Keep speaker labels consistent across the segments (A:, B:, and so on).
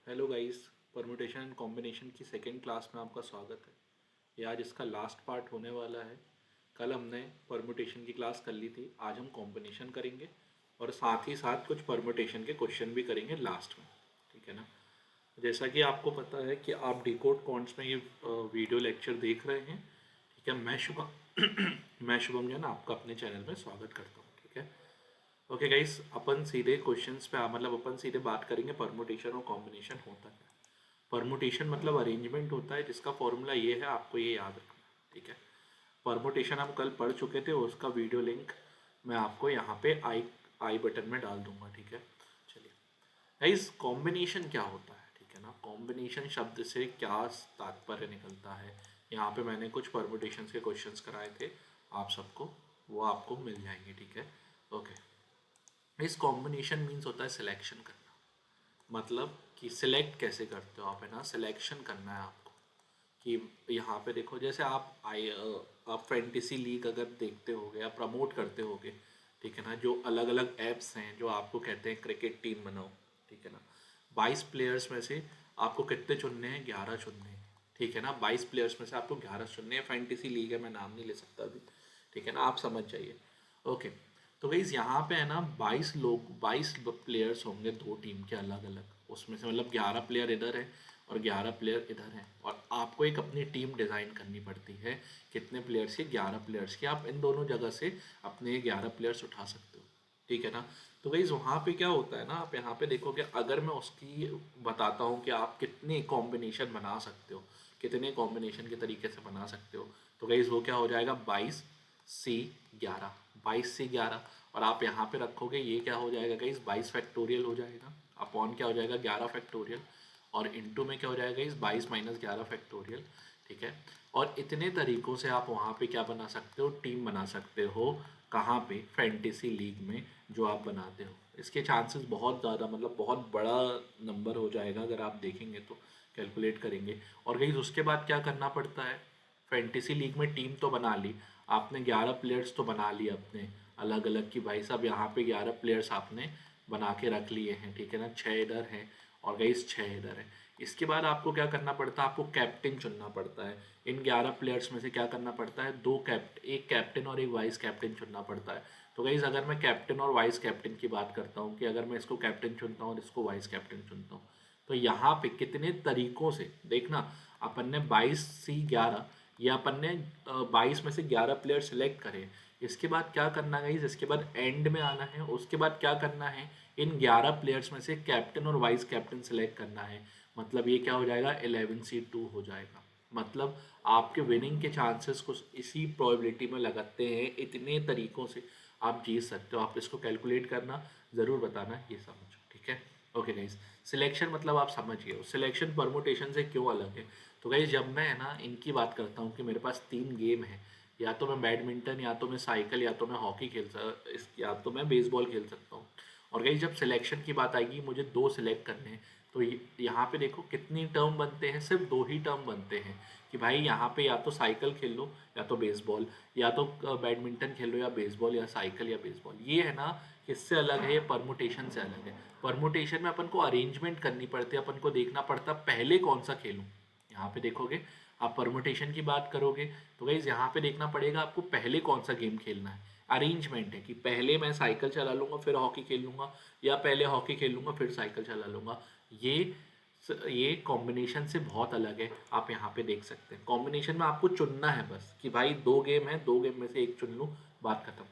A: Hello guys. Permutation and combination की second class में आपका स्वागत है। ये आज इसका लास्ट पार्ट होने वाला है। कल हमने परमुटेशन की क्लास कर ली थी, आज हम कॉम्बिनेशन करेंगे और साथ ही साथ कुछ परमुटेशन के क्वेश्चन भी करेंगे लास्ट में। ठीक है ना। जैसा कि आपको पता है कि आप डिकोड कॉन्ट्स में ये वीडियो लेक्चर देख रहे हैं। ठीक है, मैं शुभम मैं शुभम जो है ना आपका अपने चैनल में स्वागत करता हूँ। ठीक है। ओके गाइस, अपन सीधे क्वेश्चंस पे मतलब अपन सीधे बात करेंगे परमुटेशन और कॉम्बिनेशन होता क्या है। परमुटेशन मतलब अरेंजमेंट होता है जिसका फॉर्मूला ये है, आपको ये याद रखना। ठीक है। परमुटेशन हम कल पढ़ चुके थे, उसका वीडियो लिंक मैं आपको यहाँ पे आई आई बटन में डाल दूंगा। ठीक है। चलिए गाइस, कॉम्बिनेशन क्या होता है। ठीक है ना। कॉम्बिनेशन शब्द से क्या तात्पर्य निकलता है, यहाँ पे मैंने कुछ परमुटेशन के क्वेश्चंस कराए थे आप सबको, वो आपको मिल जाएंगे। ठीक है। ओके। इस कॉम्बिनेशन मीन्स होता है सिलेक्शन करना। मतलब कि सिलेक्ट कैसे करते हो आप, है ना। सिलेक्शन करना है आपको कि यहाँ पे देखो, जैसे आप फैंटेसी लीग अगर देखते होगे या प्रमोट करते होगे, ठीक है ना, जो अलग अलग ऐप्स हैं जो आपको कहते हैं क्रिकेट टीम बनाओ। ठीक है ना। 22 प्लेयर्स में से आपको कितने चुनने हैं, 11 चुनने हैं। ठीक है ना। 22 प्लेयर्स में से आपको 11 चुनने हैं। फैंटेसी लीग है, मैं नाम नहीं ले सकता अभी। ठीक है ना, आप समझ जाइए। ओके। तो गाइस यहाँ पे है ना 22 प्लेयर्स होंगे दो टीम के अलग अलग, उसमें से मतलब 11 प्लेयर इधर है और 11 प्लेयर इधर हैं, और आपको एक अपनी टीम डिज़ाइन करनी पड़ती है। कितने प्लेयर्स की, 11 प्लेयर्स की। आप इन दोनों जगह से अपने 11 प्लेयर्स उठा सकते हो। ठीक है ना। तो गाइस वहाँ पे क्या होता है ना, आप यहाँ पे देखोगे, अगर मैं उसकी बताता हूँ कि आप कितने कॉम्बिनेशन बना सकते हो, कितने कॉम्बिनेशन के तरीके से बना सकते हो, तो गाइस वो क्या हो जाएगा, 22 से 11, 22 से 11। और आप यहाँ पे रखोगे, ये क्या हो जाएगा गाइस, 22 फैक्टोरियल हो जाएगा। अपॉन क्या हो जाएगा, 11 फैक्टोरियल। और इनटू में क्या हो जाएगा इस 22 - 11 फैक्टोरियल। ठीक है। और इतने तरीक़ों से आप वहाँ पे क्या बना सकते हो, टीम बना सकते हो। कहाँ पे, फैंटेसी लीग में जो आप बनाते हो। इसके चांसेस बहुत ज़्यादा, मतलब बहुत बड़ा नंबर हो जाएगा अगर आप देखेंगे तो, कैलकुलेट करेंगे। और गई उसके बाद क्या करना पड़ता है, फैंटेसी लीग में टीम तो बना ली आपने, 11 प्लेयर्स तो बना लिए अपने अलग अलग, कि भाई साहब यहाँ पे 11 प्लेयर्स आपने बना के रख लिए हैं। ठीक है ना, 6 इधर हैं और गई 6 इधर हैं। इसके बाद आपको क्या करना पड़ता है, आपको कैप्टन चुनना पड़ता है। इन 11 प्लेयर्स में से क्या करना पड़ता है, एक कैप्टन और एक वाइस कैप्टन चुनना पड़ता है। तो गाइस अगर मैं कैप्टन और वाइस कैप्टन की बात करता हूँ, कि अगर मैं इसको कैप्टन चुनता हूँ और इसको वाइस कैप्टन चुनता हूँ, तो यहाँ पे कितने तरीकों से देखना, अपन ने 22 से 11, या अपन ने 22 में से 11 प्लेयर सेलेक्ट करे। इसके बाद क्या करना गाइस, इसके बाद एंड में आना है, उसके बाद क्या करना है, इन 11 प्लेयर्स में से कैप्टन और वाइस कैप्टन सेलेक्ट करना है। मतलब ये क्या हो जाएगा, 11C2 हो जाएगा। मतलब आपके विनिंग के चांसेस कुछ इसी प्रोबेबिलिटी में लगाते हैं। इतने तरीकों से आप जीत सकते हो। आप इसको कैलकुलेट करना, ज़रूर बताना ये समझो। ठीक है। ओके गाइज, सिलेक्शन मतलब आप समझ गए हो। सिलेक्शन परमुटेशन से क्यों अलग है, तो गाइज जब मैं है ना इनकी बात करता हूँ कि मेरे पास 3 गेम है, या तो मैं बैडमिंटन, या तो मैं साइकिल, या तो मैं हॉकी या तो मैं बेसबॉल खेल सकता हूँ। और गाइज जब सिलेक्शन की बात आएगी, मुझे 2 सिलेक्ट करने हैं। तो यहाँ पे देखो कितनी टर्म बनते हैं, सिर्फ 2 ही टर्म बनते हैं, कि भाई यहाँ पे या तो साइकिल खेल लो या तो बेसबॉल, या तो बैडमिंटन खेल लो या बेसबॉल, या साइकिल या बेसबॉल। ये है ना, किससे अलग है, ये परमुटेशन से अलग है। परमुटेशन में अपन को अरेंजमेंट करनी पड़ती है, अपन को देखना पड़ता पहले कौन सा खेलूँ। यहाँ पे देखोगे, आप परमुटेशन की बात करोगे तो गाइज यहाँ पे देखना पड़ेगा आपको पहले कौन सा गेम खेलना है। अरेंजमेंट है कि पहले मैं साइकिल चला लूँगा फिर हॉकी खेल लूँगा, या पहले हॉकी खेल लूँगा फिर साइकिल चला लूँगा। ये ये कॉम्बिनेशन से बहुत अलग है। आप यहाँ पे देख सकते हैं, कॉम्बिनेशन में आपको चुनना है बस, कि भाई 2 गेम है, 2 गेम में से एक चुन लूँ, बात खत्म।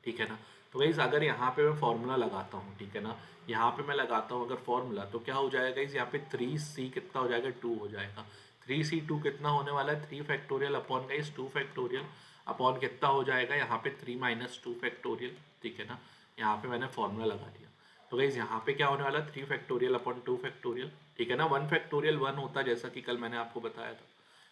A: ठीक है ना। तो गाइज अगर यहाँ पे मैं फॉर्मूला लगाता हूँ, ठीक है ना, यहाँ पे मैं लगाता हूँ अगर फॉर्मूला, तो क्या हो जाएगा गाइज, यहाँ पे 3C कितना हो जाएगा, 2 हो जाएगा। 3C2 कितना होने वाला है, 3 factorial upon guys 2 factorial, upon कितना हो जाएगा यहाँ पे 3 - 2 फैक्टोरियल। ठीक है ना। यहाँ पे मैंने फॉर्मूला लगा दिया। तो गाइज यहाँ पे क्या होने वाला, 3 फैक्टोरियल अपॉन 2 फैक्टोरियल। ठीक है ना। 1 फैक्टोरियल 1 होता है, जैसा कि कल मैंने आपको बताया था।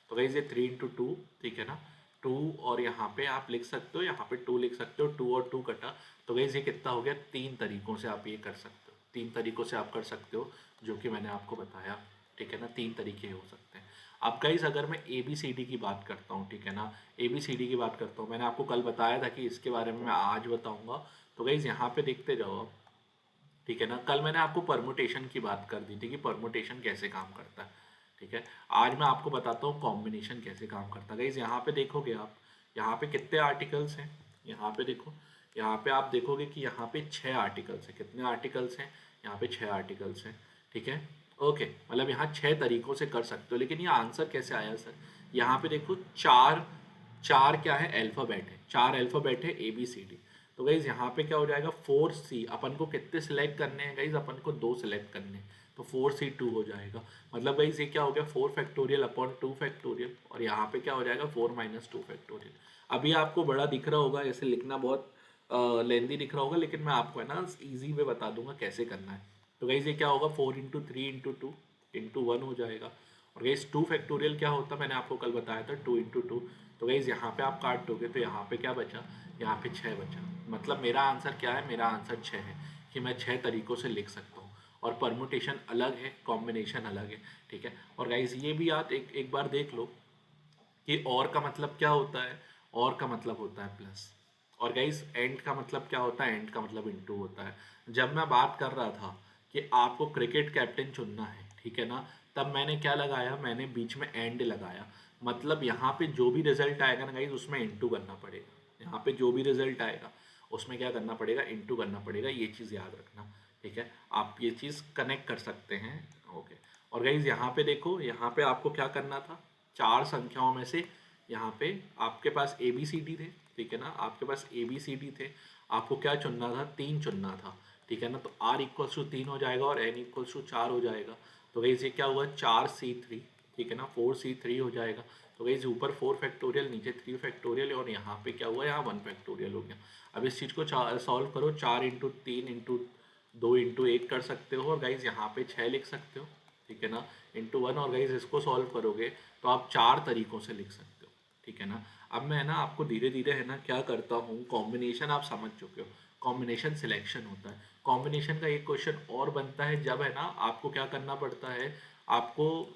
A: तो गाइज ये 3 × 2, ठीक है ना, 2, और यहाँ पे आप लिख सकते हो, यहाँ पे 2 लिख सकते हो, 2 और 2 कटा। तो गाइज ये कितना हो गया, 3 तरीकों से आप ये कर सकते हो, 3 तरीकों से आप कर सकते हो, जो कि मैंने आपको बताया। ठीक है ना, 3 तरीके हो सकते हैं। अब गाइज अगर मैं ABCD की बात करता हूँ, ठीक है ना, ABCD की बात करता हूँ, मैंने आपको कल बताया था कि इसके बारे में मैं आज बताऊँगा। तो गाइज यहाँ पे देखते जाओ आप, ठीक है ना। कल मैंने आपको परमुटेशन की बात कर दी थी कि परमुटेशन कैसे काम करता है, ठीक है। आज मैं आपको बताता हूँ कॉम्बिनेशन कैसे काम करता है। गाइस यहाँ पे देखोगे आप, यहाँ पे कितने आर्टिकल्स हैं, यहाँ पे देखो, यहाँ पे आप देखोगे कि यहाँ पे 6 आर्टिकल्स हैं। कितने आर्टिकल्स हैं? यहाँ पे 6 आर्टिकल्स हैं, ठीक है। ओके, मतलब यहाँ 6 तरीकों से कर सकते हो। लेकिन ये आंसर कैसे आया सर? यहाँ पे देखो चार, चार क्या है? अल्फ़ाबेट है, 4 अल्फ़ाबेट है ABCD। तो गाइज यहाँ पे क्या हो जाएगा? 4C। अपन को कितने सिलेक्ट करने हैं गाइज? अपन को 2 सिलेक्ट करने हैं, तो 4C2 हो जाएगा। मतलब गाइज ये क्या हो गया? 4 फैक्टोरियल अपॉन 2 फैक्टोरियल, और यहाँ पे क्या हो जाएगा? 4 माइनस 2 फैक्टोरियल। अभी आपको बड़ा दिख रहा होगा, ऐसे लिखना बहुत लेंदी दिख रहा होगा, लेकिन मैं आपको है ना ईजी वे बता दूंगा कैसे करना है। तो गाइज ये क्या होगा? 4 × 3 × 2 × 1 हो जाएगा। और गाइज 2 फैक्टोरियल क्या होता है? मैंने आपको कल बताया था 2 × 2। तो गाइज यहाँ पे आप काट दोगे तो यहाँ पे क्या बचा? यहाँ पे 6 बचा। मतलब मेरा आंसर क्या है? मेरा आंसर 6 है, कि मैं 6 तरीकों से लिख सकता हूँ। और परमुटेशन अलग है, कॉम्बिनेशन अलग है, ठीक है। और गाइज ये भी आप एक बार देख लो कि और का मतलब क्या होता है? और का मतलब होता है प्लस। और गाइज एंड का मतलब क्या होता है? एंड का मतलब इनटू होता है। जब मैं बात कर रहा था कि आपको क्रिकेट कैप्टन चुनना है, ठीक है ना, तब मैंने क्या लगाया? मैंने बीच में एंड लगाया। मतलब यहाँ पे जो भी रिजल्ट आएगा ना गाइज, उसमें इनटू करना पड़ेगा। यहाँ पे जो भी रिजल्ट आएगा उसमें क्या करना पड़ेगा? इनटू करना पड़ेगा। ये चीज़ याद रखना, ठीक है। आप ये चीज़ कनेक्ट कर सकते हैं, ओके। और गाइज यहाँ पे देखो, यहाँ पे आपको क्या करना था? 4 संख्याओं में से यहाँ पे आपके पास ABCD थे, ठीक है ना, आपके पास ABCD थे। आपको क्या चुनना था? 3 चुनना था, ठीक है ना। तो R = 3 हो जाएगा और N = 4 हो जाएगा। तो गाइस ये क्या हुआ? 4C3, ठीक है ना, 4C3 हो जाएगा। तो गाइस ऊपर 4 फैक्टोरियल, नीचे 3 फैक्टोरियल, और यहाँ पे क्या हुआ? यहाँ 1 फैक्टोरियल हो गया। अब इस चीज़ को सॉल्व करो। 4 × 3 × 2 × 1 कर सकते हो, और गाइस यहाँ पे 6 लिख सकते हो, ठीक है ना, ×1। और गाइस इसको सॉल्व करोगे तो आप 4 तरीकों से लिख सकते हो, ठीक है ना। अब मैं ना आपको धीरे धीरे है ना क्या करता हूँ, कॉम्बिनेशन आप समझ चुके हो, कॉम्बिनेशन सिलेक्शन होता है। कॉम्बिनेशन का एक क्वेश्चन और बनता है, जब है ना आपको क्या करना पड़ता है? आपको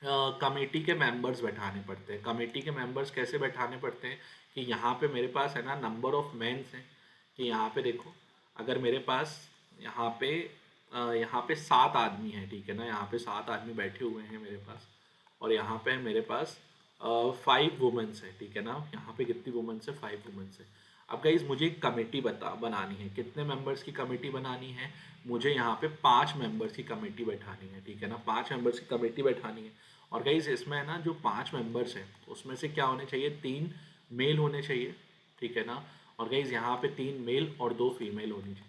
A: कमेटी के मेंबर्स बैठाने पड़ते हैं। कमेटी के मेंबर्स कैसे बैठाने पड़ते हैं? कि यहाँ पे मेरे पास है ना नंबर ऑफ मेंस हैं, कि यहाँ पे देखो, अगर मेरे पास यहाँ पे 7 आदमी हैं, ठीक है ना, यहाँ पे 7 आदमी बैठे हुए हैं मेरे पास, और यहाँ पे मेरे पास 5 वुमेन्स है, ठीक है ना। यहाँ पे कितनी वुमेन्स है? 5 वुमेन्स है। अब गाइज मुझे एक कमेटी बनानी है। कितने मेंबर्स की कमेटी बनानी है? मुझे यहाँ पे 5 मेंबर्स की कमेटी बैठानी है, ठीक है ना, 5 मेंबर्स की कमेटी बैठानी है। और गाइज इसमें है ना जो 5 मेंबर्स हैं उसमें से क्या होने चाहिए? 3 मेल होने चाहिए, ठीक है ना। और गाइज यहाँ पे 3 मेल और 2 फीमेल होनी चाहिए।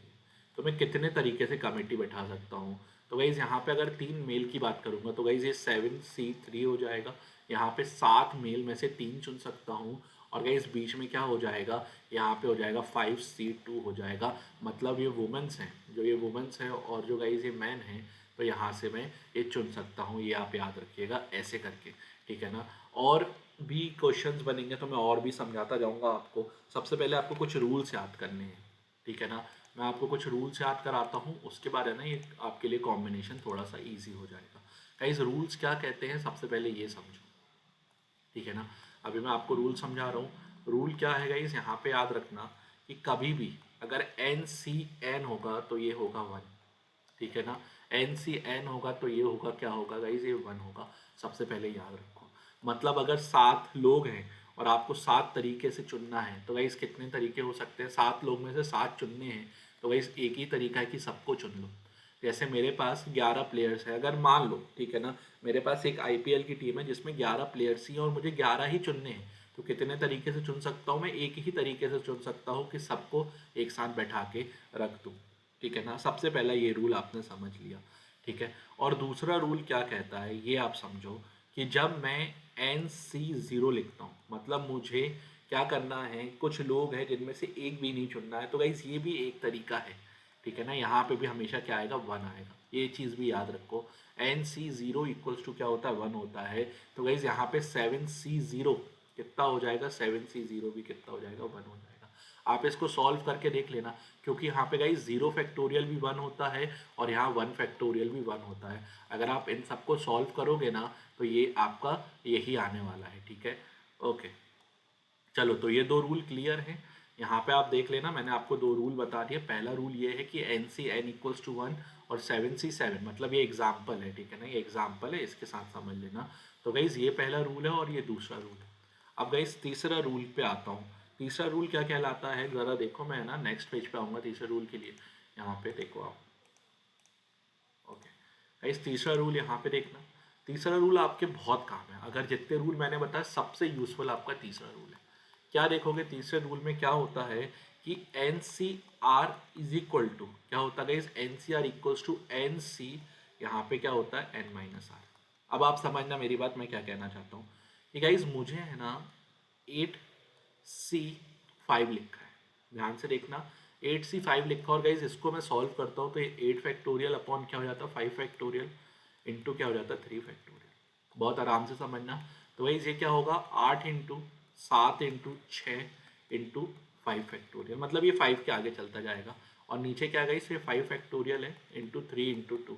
A: तो मैं कितने तरीके से कमेटी बैठा सकता हूँ? तो गाइज यहाँ पे अगर 3 मेल की बात करूँगा तो गाइज ये 7C3 हो जाएगा। यहाँ पे 7 मेल में से 3 चुन सकता हूँ, और गाइज बीच में क्या हो जाएगा? यहाँ पे हो जाएगा 5C2 हो जाएगा। मतलब ये वुमेन्स हैं, जो ये वुमेन्स हैं, और जो गाइज ये मैन हैं, तो यहाँ से मैं ये चुन सकता हूँ। ये आप याद रखिएगा ऐसे करके, ठीक है ना। और भी क्वेश्चंस बनेंगे तो मैं और भी समझाता जाऊँगा आपको। सबसे पहले आपको कुछ रूल्स याद करने हैं, ठीक है ना। मैं आपको कुछ रूल्स याद कराता हूँ, उसके बाद है ना ये आपके लिए कॉम्बिनेशन थोड़ा सा ईजी हो जाएगा। गाइज रूल्स क्या कहते हैं सबसे पहले ये समझो, ठीक है ना। अभी मैं आपको रूल समझा रहा हूँ। रूल क्या है गाइस? यहाँ पे याद रखना कि कभी भी अगर NCN होगा तो ये होगा 1, ठीक है ना। NCN होगा तो ये होगा, क्या होगा गाइस? ये 1 होगा। सबसे पहले याद रखो। मतलब अगर 7 लोग हैं और आपको 7 तरीके से चुनना है, तो गाइस कितने तरीके हो सकते हैं? 7 लोग में से 7 चुनने हैं, तो गाइस एक ही तरीका है कि सबको चुन लो। जैसे मेरे पास 11 प्लेयर्स है, अगर मान लो, ठीक है ना, मेरे पास एक IPL की टीम है जिसमें 11 प्लेयर्स ही हैं और मुझे 11 ही चुनने हैं, तो कितने तरीके से चुन सकता हूँ मैं? एक ही तरीके से चुन सकता हूँ कि सबको एक साथ बैठा के रख दूँ, ठीक है ना। सबसे पहला ये रूल आपने समझ लिया, ठीक है। और दूसरा रूल क्या कहता है ये आप समझो, कि जब मैं NC0 लिखता हूँ, मतलब मुझे क्या करना है? कुछ लोग हैं जिनमें से एक भी नहीं चुनना है, तो गाइस ये भी एक तरीका है, ठीक है ना। यहाँ पे भी हमेशा क्या आएगा? 1 आएगा। ये चीज़ भी याद रखो। NC0 = क्या होता है? 1 होता है। तो गाइज यहाँ पे 7C0 कितना हो जाएगा? 7C0 भी कितना हो जाएगा? 1 हो जाएगा। आप इसको सॉल्व करके देख लेना, क्योंकि यहाँ पे गाइज 0 फैक्टोरियल भी 1 होता है और यहाँ 1 फैक्टोरियल भी 1 होता है। अगर आप इन सबको सॉल्व करोगे ना तो ये आपका यही आने वाला है, ठीक है। ओके, चलो, तो ये 2 रूल क्लियर हैं। यहाँ पे आप देख लेना, मैंने आपको दो रूल बता दिए। पहला रूल ये है कि N C N equals to 1 और 7C 7, मतलब ये एग्जाम्पल है, ठीक है ना, ये एग्जाम्पल है, इसके साथ समझ लेना। तो गाइज ये पहला रूल है और ये दूसरा रूल है। अब गाइज तीसरा रूल पे आता हूँ। तीसरा रूल क्या कहलाता है, ज़रा देखो, मैं ना नेक्स्ट पेज पे आऊँगा तीसरे रूल के लिए। यहाँ पे देखो आप, ओके गाइस, तीसरा रूल यहाँ पे देखना। तीसरा रूल आपके बहुत काम है, अगर जितने रूल मैंने बताया सबसे यूजफुल आपका तीसरा रूल है। क्या देखोगे तीसरे रूल में क्या होता है कि N C R is equal to क्या होता है guys, N C R equals to N C, यहाँ पे क्या होता है एन माइनस आर। अब आप समझना मेरी बात, मैं क्या कहना चाहता हूँ कि गाइस मुझे है ना 8C5 लिखा है, ध्यान से देखना, 8C5 लिखा, और गाइज इसको मैं सॉल्व करता हूँ तो ये 8 फैक्टोरियल अपॉन क्या हो जाता है 5 फैक्टोरियल इंटू क्या हो जाता है 3 फैक्टोरियल। बहुत आराम से समझना। तो गाइज ये क्या होगा 8 इंटू 7 इंटू 6 इंटू 5 फैक्टोरियल, मतलब ये 5 के आगे चलता जाएगा, और नीचे क्या गाइज ये 5 फैक्टोरियल है इंटू 3 इंटू 2,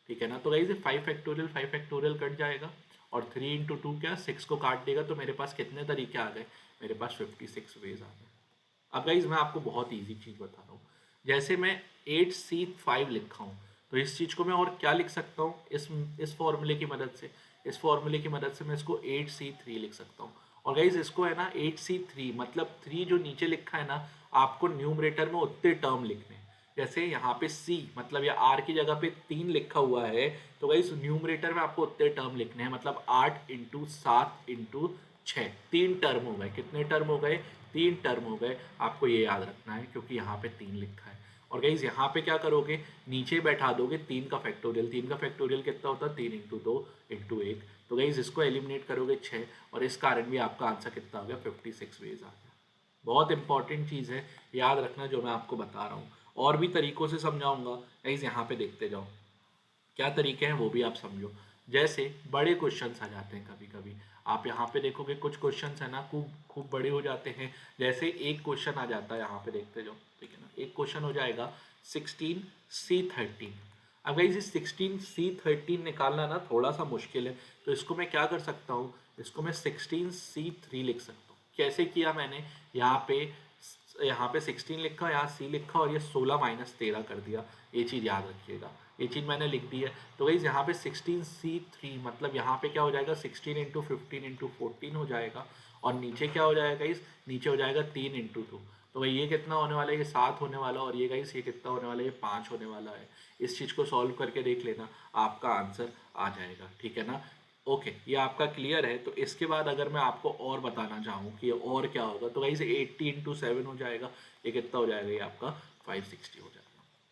A: ठीक है ना। तो गाइज ये 5 फैक्टोरियल कट जाएगा, और 3 इंटू 2 क्या 6 को काट देगा, तो मेरे पास कितने तरीके आ गए, मेरे पास 56 वेज आ गए। अब गाइज मैं आपको बहुत ईजी चीज़ बता रहा हूँ, जैसे मैं 8C5 लिखा हूँ, तो इस चीज़ को मैं और क्या लिख सकता हूँ, इस फॉर्मूले की मदद से, इस फॉर्मूले की मदद से मैं इसको 8C3 लिख सकता हूँ। और गाइज इसको है ना 8C3 मतलब 3 जो नीचे लिखा है ना, आपको न्यूमरेटर में उतने टर्म लिखने हैं। जैसे यहाँ पे C मतलब या R की जगह पे 3 लिखा हुआ है, तो गाइज न्यूमरेटर में आपको उतने टर्म लिखने हैं, मतलब 8 इंटू 7 इंटू 6, 3 टर्म हो गए। कितने टर्म हो गए, 3 टर्म हो गए। आपको ये याद रखना है क्योंकि यहाँ पे 3 लिखा है। और गाइज यहाँ पे क्या करोगे, नीचे बैठा दोगे 3 का फैक्टोरियल। 3 का फैक्टोरियल कितना होता है 3 इंटू 2 इंटू 1। तो गाइज इसको एलिमिनेट करोगे 6, और इस कारण भी आपका आंसर कितना हो गया 56 वेज आ गया। बहुत इंपॉर्टेंट चीज़ है, याद रखना जो मैं आपको बता रहा हूँ। और भी तरीकों से समझाऊंगा, गाइज यहाँ पे देखते जाओ क्या तरीके हैं वो भी आप समझो। जैसे बड़े क्वेश्चंस आ जाते हैं कभी कभी, आप यहाँ पे देखोगे कुछ क्वेश्चंस है ना खूब खूब बड़े हो जाते हैं। जैसे एक क्वेश्चन आ जाता है, यहाँ पे देखते जाओ, ठीक है ना, एक क्वेश्चन हो जाएगा 16C13। अब गाइस इस 16C13 निकालना ना थोड़ा सा मुश्किल है, तो इसको मैं क्या कर सकता हूँ, इसको मैं 16C3 लिख सकता हूँ। कैसे किया मैंने, यहाँ पे 16 लिखा, यहाँ C लिखा, और ये 16 माइनस 13 कर दिया। ये चीज़ याद रखिएगा, ये चीज़ मैंने लिख दी है। तो गाइस यहाँ पे 16C3 मतलब यहाँ पे क्या हो जाएगा 16 इंटू 15 इंटू 14 हो जाएगा, और नीचे क्या हो जाएगा गाइस, नीचे हो जाएगा 3 इंटू 2। तो भाई ये कितना होने वाला है, ये 7 होने वाला, और ये गाइस ये कितना होने वाला है, ये 5 होने वाला है। इस चीज़ को सॉल्व करके देख लेना, आपका आंसर आ जाएगा, ठीक है ना। ओके, ये आपका क्लियर है। तो इसके बाद अगर मैं आपको और बताना चाहूँ कि ये और क्या होगा, तो गाइस 80 इंटू 7 हो जाएगा, ये कितना हो जाएगा, ये आपका 560 हो जाएगा।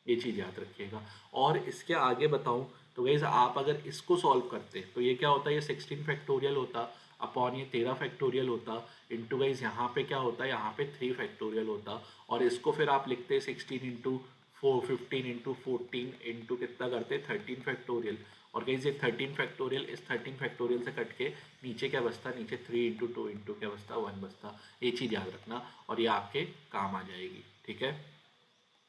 A: ये चीज़ याद रखिएगा। और इसके आगे बताऊं तो गाइज आप अगर इसको सॉल्व करते तो ये क्या होता है, ये 16 फैक्टोरियल होता अपॉन ये 13 फैक्टोरियल होता इंटू गाइज यहाँ पे क्या होता है, यहाँ पे 3 फैक्टोरियल होता, और इसको फिर आप लिखते 16 इंटू 15 इंटू 14 इंटू कितना करते 13 फैक्टोरियल। और गाइज ये 13 फैक्टोरियल इस 13 फैक्टोरियल से कट के नीचे क्या बचता, नीचे 3 इंटू 2 इंटू क्या बचता 1 बचता। ये चीज़ याद रखना, और ये आपके काम आ जाएगी, ठीक है।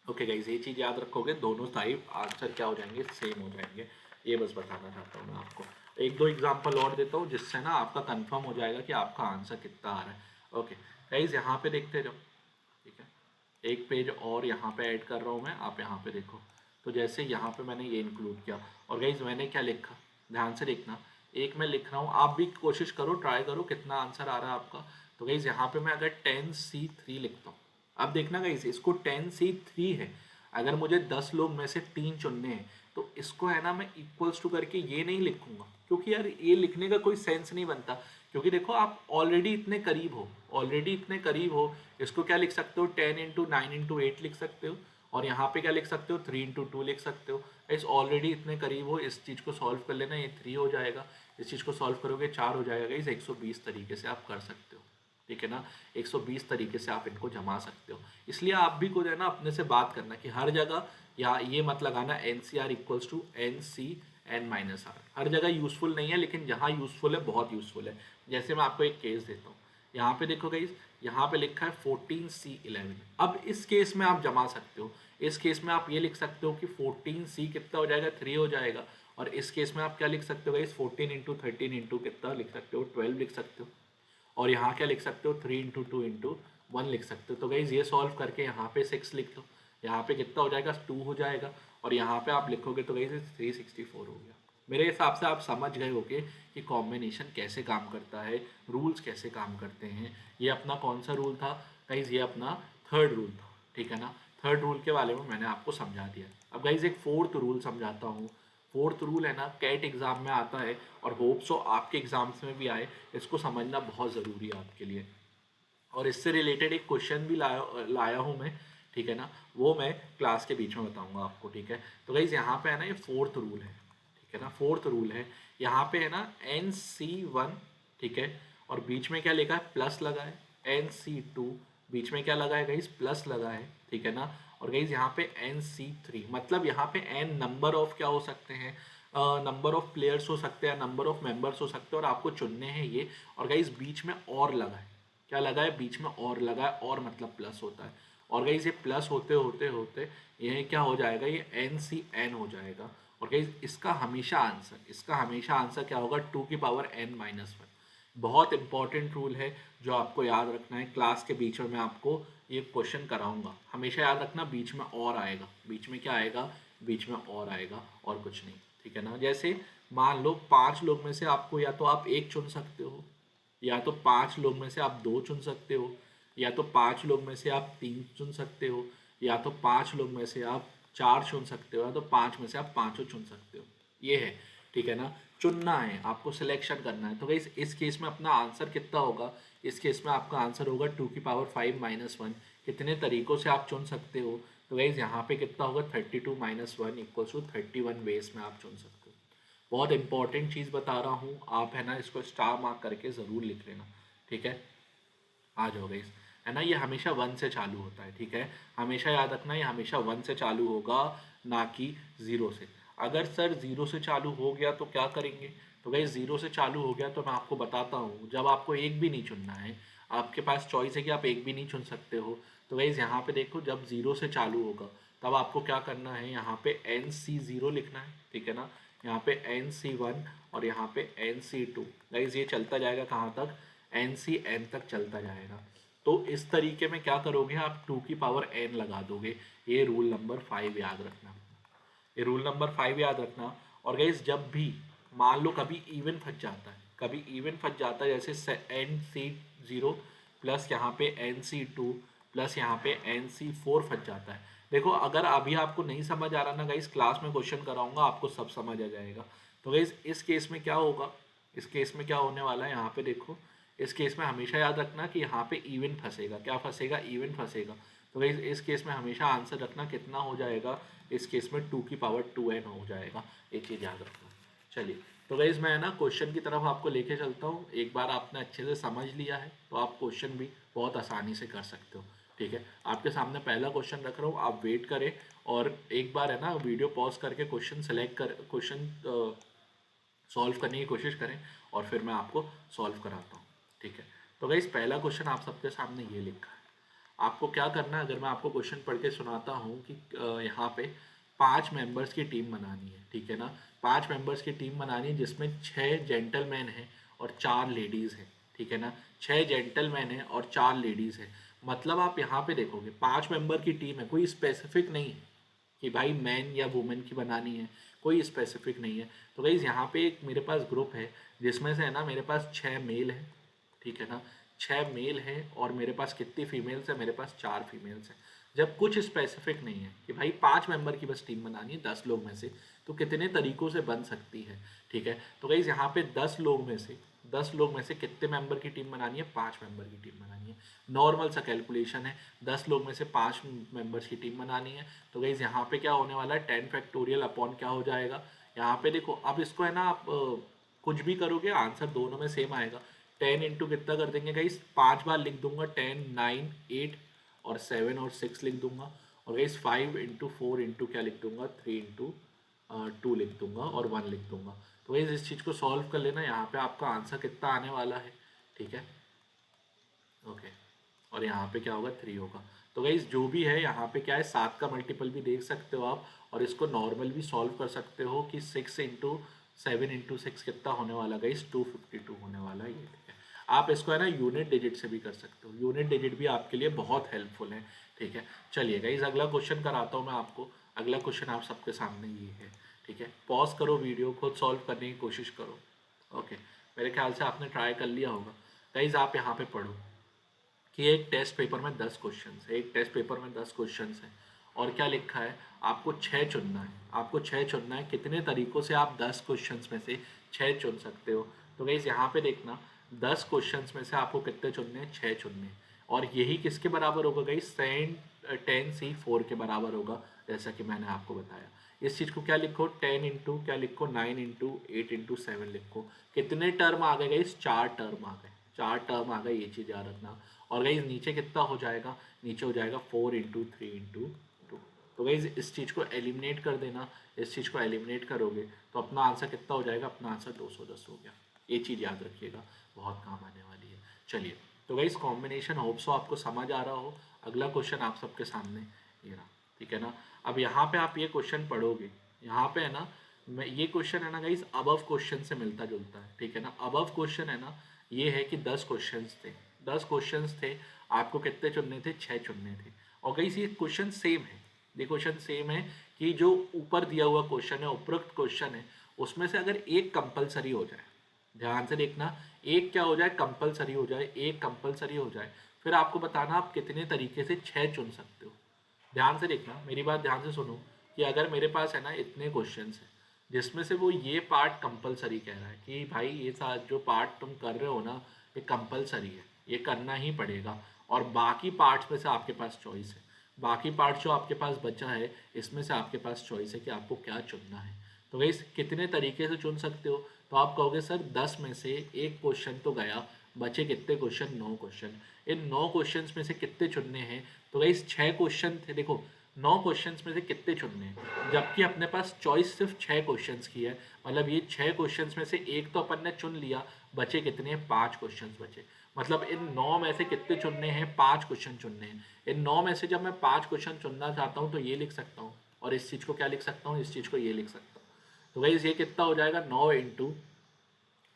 A: ओके गाइज, ये चीज़ याद रखोगे, दोनों साइड आंसर क्या हो जाएंगे, सेम हो जाएंगे। ये बस बताना चाहता हूँ मैं आपको। एक दो एग्जांपल और देता हूँ जिससे ना आपका कंफर्म हो जाएगा कि आपका आंसर कितना आ रहा है। ओके गाइज, यहाँ पे देखते जाओ, ठीक है। एक पेज और यहाँ पे ऐड कर रहा हूँ मैं, आप यहाँ पे देखो। तो जैसे यहाँ पे मैंने ये इंक्लूड किया, और गाइज मैंने क्या लिखा, ध्यान से देखना। एक मैं लिख रहा हूँ, आप भी कोशिश करो, ट्राई करो कितना आंसर आ रहा है आपका। तो गाइज यहाँ पे मैं अगर 10C3 लिखता हूँ, अब देखना गाइस इसको 10C3 है, अगर मुझे 10 लोग में से 3 चुनने हैं, तो इसको है ना मैं इक्वल्स टू करके ये नहीं लिखूंगा, क्योंकि यार ये लिखने का कोई सेंस नहीं बनता। क्योंकि देखो आप ऑलरेडी इतने करीब हो, ऑलरेडी इतने करीब हो, इसको क्या लिख सकते हो 10 इंटू 9 इंटू 8 लिख सकते हो, और यहाँ पे क्या लिख सकते हो 3 इंटू 2 लिख सकते हो। इस ऑलरेडी इतने करीब हो, इस चीज़ को सॉल्व कर लेना, ये 3 हो जाएगा, इस चीज़ को सॉल्व करोगे 4 हो जाएगा। इस 120 तरीके से आप कर सकते हो, ठीक है ना। 120 तरीके से आप इनको जमा सकते हो। इसलिए आप भी को जो है ना अपने से बात करना कि हर जगह या ये मत लगाना N C R equals to N C N minus R, हर जगह यूजफुल नहीं है, लेकिन जहाँ यूजफुल है बहुत यूजफुल है। जैसे मैं आपको एक केस देता हूँ, यहाँ पे देखो गाइस, यहाँ पे लिखा है 14C11। अब इस केस में आप जमा सकते हो, इस केस में आप ये लिख सकते हो कि 14C कितना हो जाएगा 3 हो जाएगा, और इस केस में आप क्या लिख सकते हो गाइस 14 इंटू 13 इंटू कितना लिख सकते हो 12 लिख सकते हो, और यहाँ क्या लिख सकते हो 3 इंटू 2 इंटू 1 लिख सकते हो। तो गाइज ये सॉल्व करके यहाँ पे 6 लिख लो, यहाँ पे कितना हो जाएगा 2 हो जाएगा, और यहाँ पे आप लिखोगे तो गाइज 364 हो गया। मेरे हिसाब से आप समझ गए होगे कि कॉम्बिनेशन कैसे काम करता है, रूल्स कैसे काम करते हैं। ये अपना कौन सा रूल था गाइज, ये अपना थर्ड रूल था, ठीक है ना। थर्ड रूल के बारे में मैंने आपको समझा दिया। अब गाइज एक फोर्थ रूल समझाता हूँ। फोर्थ रूल है ना, कैट एग्जाम में आता है और होप सो आपके एग्जाम्स में भी आए, इसको समझना बहुत ज़रूरी है आपके लिए। और इससे रिलेटेड एक क्वेश्चन भी लाया हूँ मैं, ठीक है ना, वो मैं क्लास के बीच में बताऊंगा आपको, ठीक है। तो गाइज यहाँ पे है ना, ये फोर्थ रूल है, ठीक है ना, फोर्थ रूल है। यहाँ पे है ना NC1, ठीक है, और बीच में क्या लिखा है, प्लस लगा है। NC2 बीच में क्या लगा है गाइज, प्लस लगा है, ठीक है ना। और गाइज यहाँ पे NC3, मतलब यहाँ पे n नंबर ऑफ क्या हो सकते हैं, नंबर ऑफ प्लेयर्स हो सकते हैं, नंबर ऑफ मेंबर्स हो सकते हैं, और आपको चुनने हैं ये। और गाइज बीच में और लगा है, क्या लगा है, बीच में और लगा है, और मतलब प्लस होता है। और गाइज ये प्लस होते होते होते ये क्या हो जाएगा, ये NCN हो जाएगा। और गाइज इसका हमेशा आंसर क्या होगा, 2n-1। बहुत इंपॉर्टेंट रूल है जो आपको याद रखना है। क्लास के बीच में मैं आपको ये क्वेश्चन कराऊंगा, हमेशा याद रखना, बीच में और आएगा, बीच में क्या आएगा, बीच में और आएगा, और कुछ नहीं, ठीक है ना। जैसे मान लो 5 लोग में से आपको या तो आप एक चुन सकते हो, या तो 5 लोग में से आप 2 चुन सकते हो, या तो 5 लोग में से आप 3 चुन सकते हो, या तो 5 लोग में से आप 4 चुन सकते हो, या तो 5 में से आप पाँचों चुन सकते हो। ये है, ठीक है ना, चुनना है आपको, सिलेक्शन करना है। तो गाइस इस केस में अपना आंसर कितना होगा, इस केस में आपका आंसर होगा 2 की पावर 5 - 1। कितने तरीकों से आप चुन सकते हो, तो गाइस यहाँ पे कितना होगा, 32 - 1 = 31 वेज में आप चुन सकते हो। बहुत इंपॉर्टेंट चीज़ बता रहा हूँ, आप है ना इसको स्टार मार्क करके ज़रूर लिख लेना, ठीक है। आ जाओ गाइस, है ना, ये हमेशा 1 से चालू होता है, ठीक है, हमेशा याद रखना, ये हमेशा 1 से चालू होगा, ना कि 0 से। अगर सर 0 से चालू हो गया तो क्या करेंगे, तो गाइस 0 से चालू हो गया तो मैं आपको बताता हूँ, जब आपको एक भी नहीं चुनना है, आपके पास चॉइस है कि आप एक भी नहीं चुन सकते हो। तो गाइस यहाँ पे देखो, जब 0 से चालू होगा तब आपको क्या करना है, यहाँ पे NC0 लिखना है, ठीक है ना, यहाँ पे NC1 और यहाँ पे NC2। गाइस ये चलता जाएगा कहाँ तक, NCN तक चलता जाएगा। तो इस तरीके में क्या करोगे, आप 2 की पावर n लगा दोगे। ये रूल नंबर 5 याद रखना, ये रूल नंबर 5 याद रखना। और गाइस जब भी मान लो कभी इवन फंस जाता है, कभी इवन फंस जाता है, जैसे NC0 प्लस यहाँ पे NC2 प्लस यहाँ पे NC4 फंस जाता है। देखो अगर अभी आपको नहीं समझ आ रहा ना गाइस, क्लास में क्वेश्चन कराऊंगा, आपको सब समझ आ जाएगा। तो गाइस इस केस में क्या होगा, इस केस में क्या होने वाला है, यहाँ पे देखो, इस केस में हमेशा याद रखना कि यहाँ पे इवन फंसेगा, क्या फंसेगा, इवन फंसेगा। तो गाइस इस केस में हमेशा आंसर रखना कितना हो जाएगा, इस केस में 2 की पावर 2n हो जाएगा, एक चीज़ याद रखना। चलिए, तो गाइस मैं ना क्वेश्चन की तरफ आपको लेके चलता हूँ। एक बार आपने अच्छे से समझ लिया है तो आप क्वेश्चन भी बहुत आसानी से कर सकते हो, ठीक है। आपके सामने पहला क्वेश्चन रख रहा हूँ, आप वेट करें, और एक बार है ना वीडियो पॉज करके क्वेश्चन सेलेक्ट कर, क्वेश्चन सॉल्व करने की कोशिश करें, और फिर मैं आपको सॉल्व कराता हूँ, ठीक है। तो गाइस पहला क्वेश्चन आप सबके सामने ये लिखा है। आपको क्या करना है, अगर मैं आपको क्वेश्चन पढ़ के सुनाता हूँ कि यहाँ पे 5 मेंबर्स की टीम बनानी है, ठीक है ना, 5 मेंबर्स की टीम बनानी है, जिसमें 6 जेंटलमैन हैं और 4 लेडीज़ हैं, ठीक है ना, 6 जेंटलमैन हैं और 4 लेडीज़ हैं। मतलब आप यहाँ पे देखोगे 5 मेंबर की टीम है, कोई स्पेसिफिक नहीं है कि भाई मैन या वुमेन की बनानी है, कोई स्पेसिफिक नहीं है। तो गाइज यहाँ पे एक मेरे पास ग्रुप है, जिसमें से है ना मेरे पास 6 मेल है, ठीक है ना, 6 मेल है, और मेरे पास कितनी फीमेल्स है, मेरे पास 4 फीमेल्स है। जब कुछ स्पेसिफिक नहीं है कि भाई 5 मेंबर की बस टीम बनानी है 10 लोग में से, तो कितने तरीकों से बन सकती है, ठीक है। तो गाइज यहाँ पे 10 लोग में से कितने मेंबर की टीम बनानी है, 5 मेंबर की टीम बनानी है। नॉर्मल सा कैलकुलेशन है, 10 लोग में से 5 मेंबर्स की टीम बनानी है। तो गाइज यहाँ पे क्या होने वाला है, 10 फैक्टोरियल अपॉन क्या हो जाएगा, यहाँ पे देखो, अब इसको है ना आप कुछ भी करोगे आंसर दोनों में सेम आएगा। 10 इंटू कितना कर देंगे गाइस, 5 बार लिख दूंगा, 10 9 8 और 7 और 6 लिख दूंगा। और गाइस 5 इंटू 4 इंटू क्या लिख दूंगा, 3 इंटू 2 लिख दूंगा, और 1 लिख दूंगा। तो गाइस इस चीज़ को सॉल्व कर लेना, यहाँ पे आपका आंसर कितना आने वाला है, ठीक है, ओके। और यहाँ पे क्या होगा, 3 होगा। तो गाइस जो भी है यहाँ पे क्या है, 7 का मल्टीपल भी देख सकते हो आप, और इसको नॉर्मल भी सॉल्व कर सकते हो कि 6 इंटू 7 इंटू 6 कितना होने वाला गाइस, 252 होने वाला है, ये ठीक है। आप इसको है ना यूनिट डिजिट से भी कर सकते हो, यूनिट डिजिट भी आपके लिए बहुत हेल्पफुल है। ठीक है, चलिए गाइस अगला क्वेश्चन कराता हूँ मैं आपको। अगला क्वेश्चन आप सबके सामने ये है। ठीक है, पॉज करो वीडियो, खुद सॉल्व करने की कोशिश करो। ओके, मेरे ख्याल से आपने ट्राई कर लिया होगा। गाइस आप यहाँ पे पढ़ो कि एक टेस्ट पेपर में 10 क्वेश्चन है, एक टेस्ट पेपर में 10 क्वेश्चन है, और क्या लिखा है, आपको 6 चुनना है। आपको 6 चुनना है। कितने तरीकों से आप 10 क्वेश्चन में से 6 चुन सकते हो? तो गाइस यहाँ पे देखना, 10 क्वेश्चन में से आपको कितने चुनने हैं? 6 चुनने हैं। और यही किसके बराबर होगा गाइस? 10 10 C 4 के बराबर होगा, जैसा कि मैंने आपको बताया। इस चीज़ को क्या लिखो? 10 इंटू क्या लिखो? 9 इंटू 8 इंटू 7 लिखो। कितने टर्म आ गए गाइस? 4 टर्म आ गए। 4 टर्म आ गए, ये चीज़ याद रखना। और गाइज नीचे कितना हो जाएगा? नीचे हो जाएगा 4 इंटू 3 इंटू 2। तो गाइज इस चीज़ को एलिमिनेट कर देना। इस चीज़ को एलिमिनेट करोगे तो अपना आंसर कितना हो जाएगा? अपना आंसर 210 हो गया। ये चीज़ याद रखिएगा, बहुत काम आने वाली है। चलिए, तो गाइज कॉम्बिनेशन होप्स हो आपको समझ आ रहा हो। अगला क्वेश्चन आप सबके सामने ये रहा। ठीक है ना, अब यहाँ पे आप ये क्वेश्चन पढ़ोगे, यहाँ पे है ना, मैं ये क्वेश्चन है ना गाइज अबव क्वेश्चन से मिलता जुलता है। ठीक है ना, अबव क्वेश्चन है ना, ये है कि 10 क्वेश्चंस थे। 10 क्वेश्चंस थे, आपको कितने चुनने थे? 6 चुनने थे। और गाइस ये क्वेश्चन सेम है, ये क्वेश्चन सेम है कि जो ऊपर दिया हुआ क्वेश्चन है, उपरोक्त क्वेश्चन है, उसमें से अगर एक कंपलसरी हो जाए, ध्यान से देखना, एक क्या हो जाए? कंपलसरी हो जाए। एक कंपलसरी हो जाए, फिर आपको बताना आप कितने तरीके से 6 चुन सकते हो। ध्यान से देखना, मेरी बात ध्यान से सुनो, कि अगर मेरे पास है ना इतने क्वेश्चंस हैं, जिसमें से वो ये पार्ट कंपलसरी कह रहा है कि भाई ये साथ जो पार्ट तुम कर रहे हो ना, ये कंपलसरी है, ये करना ही पड़ेगा, और बाकी पार्ट्स में से आपके पास चॉइस है। बाकी पार्ट जो आपके पास बचा है, इसमें से आपके पास चॉइस है कि आपको क्या चुनना है। तो गाइस कितने तरीके से चुन सकते हो? तो आप कहोगे सर 10 में से एक क्वेश्चन तो गया, बचे कितने क्वेश्चन? 9 क्वेश्चन। इन 9 क्वेश्चंस में से कितने चुनने हैं? तो गाइस 6 क्वेश्चन थे। देखो 9 क्वेश्चंस में से कितने चुनने हैं, जबकि अपने पास चॉइस सिर्फ 6 क्वेश्चंस की है। मतलब ये 6 क्वेश्चंस में से एक तो अपन ने चुन लिया, बचे कितने हैं? 5 क्वेश्चंस बचे। मतलब इन 9 में से कितने चुनने हैं? 5 क्वेश्चन चुनने हैं। इन 9 में से जब मैं 5 क्वेश्चन चुनना चाहता हूँ तो ये लिख सकता हूँ, और इस चीज़ को क्या लिख सकता हूँ? इस चीज़ को ये लिख सकता हूँ। तो गाइस ये कितना हो जाएगा? 9 इंटू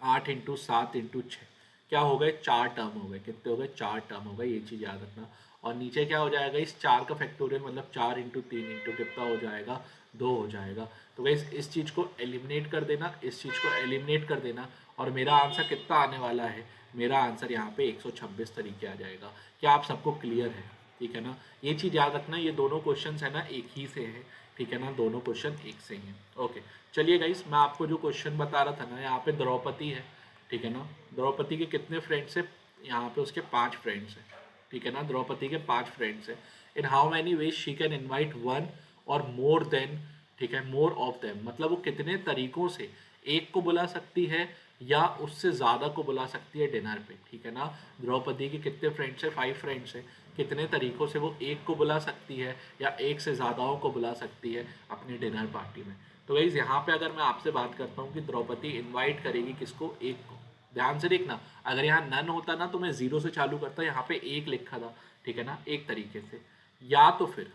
A: 8 इंटू 7 इंटू 6, क्या हो गए? 4 टर्म हो गए। कितने हो गए? 4 टर्म हो गए, ये चीज़ याद रखना। और नीचे क्या हो जाएगा? इस 4 का फैक्टोरियल मतलब 4 इंटू 3 इंटू कितना हो जाएगा? 2 हो जाएगा। तो गाइस इस चीज़ को एलिमिनेट कर देना, इस चीज़ को एलिमिनेट कर देना, और मेरा आंसर कितना आने वाला है? मेरा आंसर यहाँ पे 126 तरीके आ जाएगा। क्या आप सबको क्लियर है? ठीक है ना, ये चीज़ याद रखना, ये दोनों क्वेश्चन है ना एक ही से हैं। ठीक है ना, दोनों क्वेश्चन एक से ही हैं। ओके, चलिए गाइस मैं आपको जो क्वेश्चन बता रहा था ना, यहाँ पे द्रौपदी है। ठीक है ना, द्रौपदी के कितने फ्रेंड्स है? यहाँ पे उसके 5 फ्रेंड्स हैं। ठीक है ना, द्रौपदी के 5 फ्रेंड्स हैं। इन how many ways she can invite one और मोर देन, ठीक है, मोर ऑफ देम, मतलब वो कितने तरीकों से एक को बुला सकती है या उससे ज़्यादा को बुला सकती है डिनर पे। ठीक है ना, द्रौपदी के कितने फ्रेंड्स है? 5 फ्रेंड्स हैं। कितने तरीकों से वो एक को बुला सकती है या एक से ज़्यादाओं को बुला सकती है अपनी डिनर पार्टी में। तो गाइस यहाँ पे अगर मैं आपसे बात करता हूँ कि द्रौपदी इनवाइट करेगी किसको? एक को। ध्यान से देखना, अगर यहाँ नन होता ना तो मैं 0 से चालू करता, यहाँ पे एक लिखा था। ठीक है ना, एक तरीके से। या तो फिर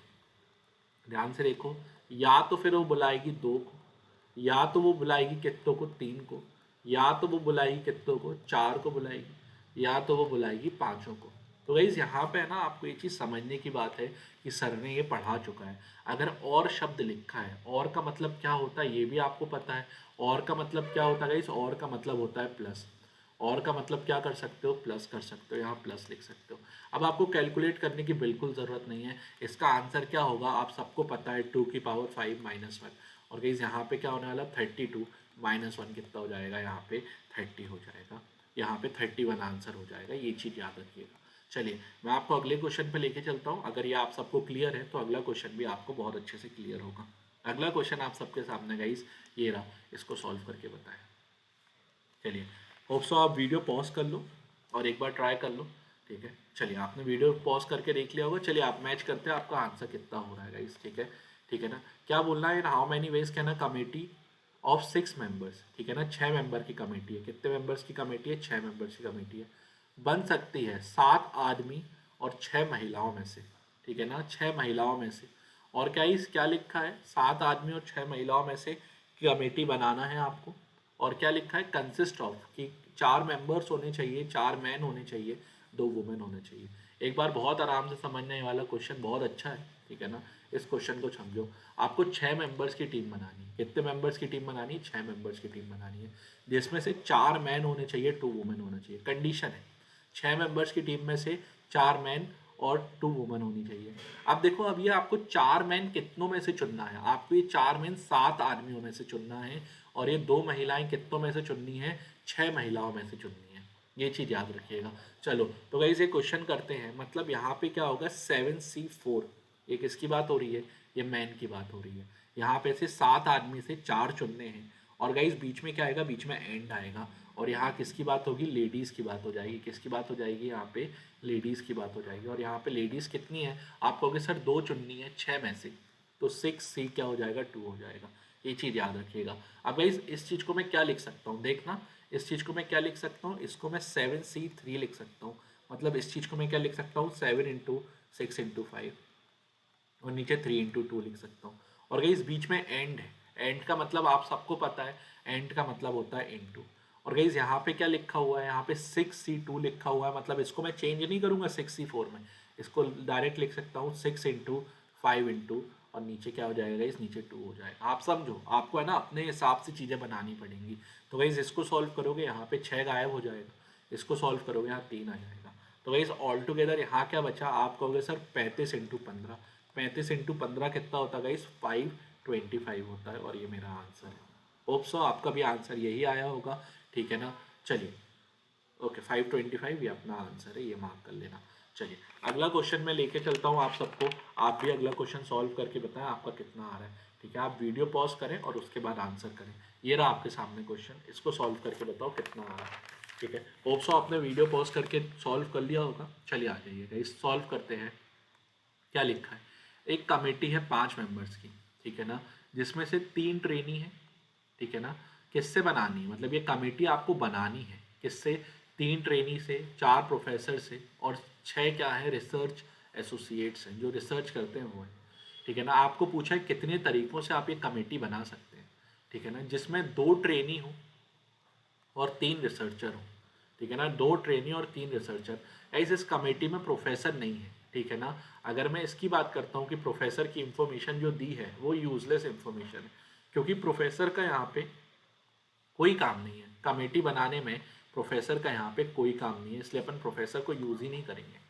A: ध्यान से देखो, या तो फिर वो बुलाएगी 2 को, या तो वो बुलाएगी कितनों को? 3 को, या तो वो बुलाएगी कितनों को? 4 को बुलाएगी, या तो वो बुलाएगी 5 को। तो गाइस यहाँ पे है ना, आपको ये चीज़ समझने की बात है कि सर ने ये पढ़ा चुका है। अगर और शब्द लिखा है, और का मतलब क्या होता है ये भी आपको पता है। और का मतलब क्या होता है गाइस? और का मतलब होता है प्लस। और का मतलब क्या कर सकते हो? प्लस कर सकते हो, यहाँ प्लस लिख सकते हो। अब आपको कैलकुलेट करने की बिल्कुल ज़रूरत नहीं है। इसका आंसर क्या होगा आप सबको पता है, 2 की पावर 5 माइनस 1। और गाइस यहाँ पे क्या होने वाला? 32 माइनस 1 कितना हो जाएगा? यहाँ पे 30 हो जाएगा। यहाँ पे 31 आंसर हो जाएगा, ये चीज़ याद रखिएगा। चलिए मैं आपको अगले क्वेश्चन पे लेके चलता हूँ। अगर ये आप सबको क्लियर है तो अगला क्वेश्चन भी आपको बहुत अच्छे से क्लियर होगा। अगला क्वेश्चन आप सबके सामने गाइस ये रहा, इसको सॉल्व करके बताएं। चलिए, होप सो आप वीडियो पॉज कर लो और एक बार ट्राई कर लो। ठीक है, चलिए आपने वीडियो पॉज करके देख लिया होगा। चलिए आप मैच करते हैं आपका आंसर कितना हो रहा है गाइस। ठीक है, ठीक है ना, क्या बोलना है? इन how many ways can a committee of 6 members, ठीक है ना, 6 मेंबर की कमेटी है। कितने मेंबर्स की कमेटी है? 6 मेंबर्स की कमेटी है। बन सकती है 7 आदमी और 6 महिलाओं में से। ठीक है ना, 6 महिलाओं में से। और क्या इस क्या लिखा है? 7 आदमी और 6 महिलाओं में से कमेटी बनाना है आपको। और क्या लिखा है, कंसिस्ट ऑफ, कि 4 मेंबर्स होने चाहिए, 4 मैन होने चाहिए, 2 वुमेन होने चाहिए। एक बार बहुत आराम से समझने वाला क्वेश्चन, बहुत अच्छा है, ठीक है ना। इस क्वेश्चन को समझो। आपको 6 मेंबर्स की टीम बनानी है। कितने मेंबर्स की टीम बनानी है? 6 मेंबर्स की टीम बनानी है, जिसमें से 4 मैन होने चाहिए, 2 वुमेन होना चाहिए। कंडीशन है 6 मेंबर्स की टीम में से 4 मैन और 2 वुमेन होनी चाहिए। अब देखो, अब ये आपको 4 मैन कितनों में से चुनना है? आपको ये 4 मैन 7 आदमियों में से चुनना है, और ये 2 महिलाएं कितनों में से चुननी है? 6 महिलाओं में से चुननी है। ये चीज़ याद रखिएगा। चलो तो गाइस ये क्वेश्चन करते हैं। मतलब यहाँ पे क्या होगा, 7C4, ये किसकी बात हो रही है? ये मैन की बात हो रही है। यहाँ पे से 7 आदमी से 4 चुनने हैं, और गाइस बीच में क्या आएगा? बीच में एंड आएगा, और यहाँ किसकी बात होगी? लेडीज़ की बात हो जाएगी। किसकी बात हो जाएगी? यहाँ पे लेडीज़ की बात हो जाएगी। और यहाँ पे लेडीज़ कितनी है? आप कहोगे सर 2 चुननी है 6 में से, तो 6C क्या हो जाएगा? 2 हो जाएगा। ये चीज़ याद रखिएगा। अब गाइस इस चीज़ को मैं क्या लिख सकता हूँ, देखना, इस चीज़ को मैं क्या लिख सकता हूँ? इसको मैं 7C3 लिख सकता हूँ। मतलब इस चीज़ को मैं क्या लिख सकता हूँ? 7 × 6 × 5, और नीचे 3 × 2 लिख सकता हूँ। और गाइस बीच में एंड है। एंड का मतलब आप सबको पता है, एंड का मतलब होता है इनटू। और गाइस यहाँ पे क्या लिखा हुआ है? यहाँ पे 6C2 लिखा हुआ है। मतलब इसको मैं चेंज नहीं करूँगा 6C4 में, इसको डायरेक्ट लिख सकता हूँ 6 × 5 और नीचे क्या हो जाएगा गाइस? नीचे 2 हो जाएगा। आप समझो, आपको है ना अपने हिसाब से चीज़ें बनानी पड़ेंगी। तो गाइस इसको सॉल्व करोगे, यहाँ पे 6 गायब हो जाएगा। इसको सॉल्व करोगे, यहाँ 3 आ जाएगा। तो गाइस ऑल टुगेदर यहाँ क्या बचा? आप कहोगे सर 35 × 15। 35 × 15 कितना होता है गाइस? 525 होता है, और ये मेरा आंसर है। होप सो आपका भी आंसर यही आया होगा, ठीक है ना। चलिए ओके, 525 ये अपना आंसर है, ये मार्क कर लेना। चलिए अगला क्वेश्चन मैं लेके चलता हूँ आप सबको। आप भी अगला क्वेश्चन सॉल्व करके बताएं आपका कितना आ रहा है, ठीक है। आप वीडियो पॉज करें और उसके बाद आंसर करें। ये रहा आपके सामने क्वेश्चन, इसको सॉल्व करके बताओ कितना आ रहा है, ठीक है। होप सो आपने वीडियो पॉज करके सॉल्व कर लिया होगा। चलिए आ जाइएगा, इस सॉल्व करते हैं। क्या लिखा है? एक कमेटी है 5 मेंबर्स की, ठीक है ना, जिसमें से 3 ट्रेनी है, ठीक है ना। किससे बनानी है? मतलब ये कमेटी आपको बनानी है किससे? 3 ट्रेनी से, 4 प्रोफेसर से, और 6 क्या है? रिसर्च एसोसिएट्स हैं, जो रिसर्च करते हैं वो है, ठीक है ना। आपको पूछा है कितने तरीकों से आप ये कमेटी बना सकते हैं, ठीक है ना, जिसमें 2 ट्रेनी हो और 3 रिसर्चर हो, ठीक है ना। 2 ट्रेनी और 3 रिसर्चर। ऐसे इस कमेटी में प्रोफेसर नहीं है, ठीक है ना। अगर मैं इसकी बात करता हूँ कि प्रोफेसर की इंफॉर्मेशन जो दी है वो यूजलेस इंफॉर्मेशन है, क्योंकि प्रोफेसर का यहाँ पे कोई काम नहीं है कमेटी बनाने में। प्रोफेसर का यहाँ पे कोई काम नहीं है, इसलिए अपन प्रोफेसर को यूज ही नहीं करेंगे।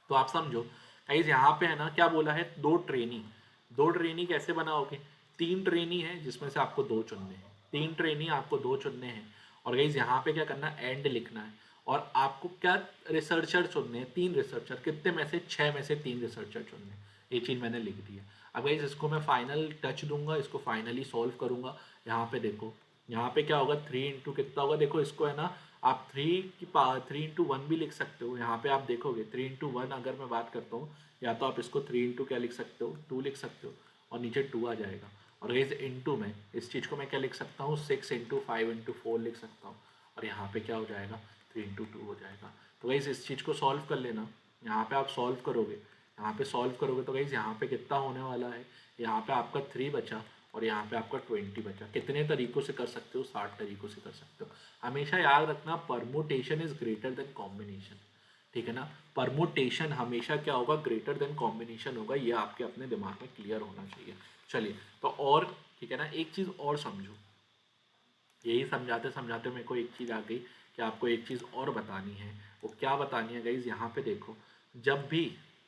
A: तो आप समझो गाइस, यहाँ पे है ना क्या बोला है? 2 ट्रेनी। 2 ट्रेनी कैसे बनाओगे? 3 ट्रेनी है जिसमें से आपको 2 चुनने हैं, 3 ट्रेनी आपको 2 चुनने हैं। और गाइस यहाँ पे क्या करना है? एंड लिखना है। और आपको क्या? रिसर्चर चुनने हैं, 3 रिसर्चर। कितने में से? 6 में से 3 रिसर्चर चुनने हैं। ये चीज़ मैंने लिख दी है। अब गाइस इसको मैं फाइनल टच दूंगा, इसको फाइनली सॉल्व करूंगा। यहाँ पे देखो, यहाँ पे क्या होगा? 3 × कितना होगा? देखो इसको है ना, आप 3 × 1 भी लिख सकते हो। यहाँ पे आप देखोगे 3 × 1 अगर मैं बात करता हूँ, या तो आप इसको 3 × क्या लिख सकते हो? 2 लिख सकते हो, और नीचे 2 आ जाएगा। और गाइस इनटू में इस चीज़ को मैं क्या लिख सकता हूँ? 6 × 5 × 4 लिख सकता हूँ, और यहाँ पे क्या हो जाएगा? 3 × 2 हो जाएगा। तो गाइस इस चीज़ को सॉल्व कर लेना। यहाँ पे आप सॉल्व करोगे, यहाँ पे सॉल्व करोगे तो गाइस यहाँ पे कितना होने वाला है? यहाँ पे आपका 3 बचा, और यहाँ पे आपका 20 बचा। कितने तरीकों से कर सकते हो? 60 तरीकों से कर सकते हो। हमेशा याद रखना, permutation is greater than combination, ठीक है ना। परमुटेशन हमेशा क्या होगा? ग्रेटर देन कॉम्बिनेशन होगा। ये आपके अपने दिमाग में क्लियर होना चाहिए। चलिए तो और, ठीक है ना, एक चीज़ और समझो। यही समझाते समझाते मेरे को एक चीज़ आ गई कि आपको एक चीज़ और बतानी है। वो क्या बतानी है गाइज? यहाँ पे देखो, जब भी,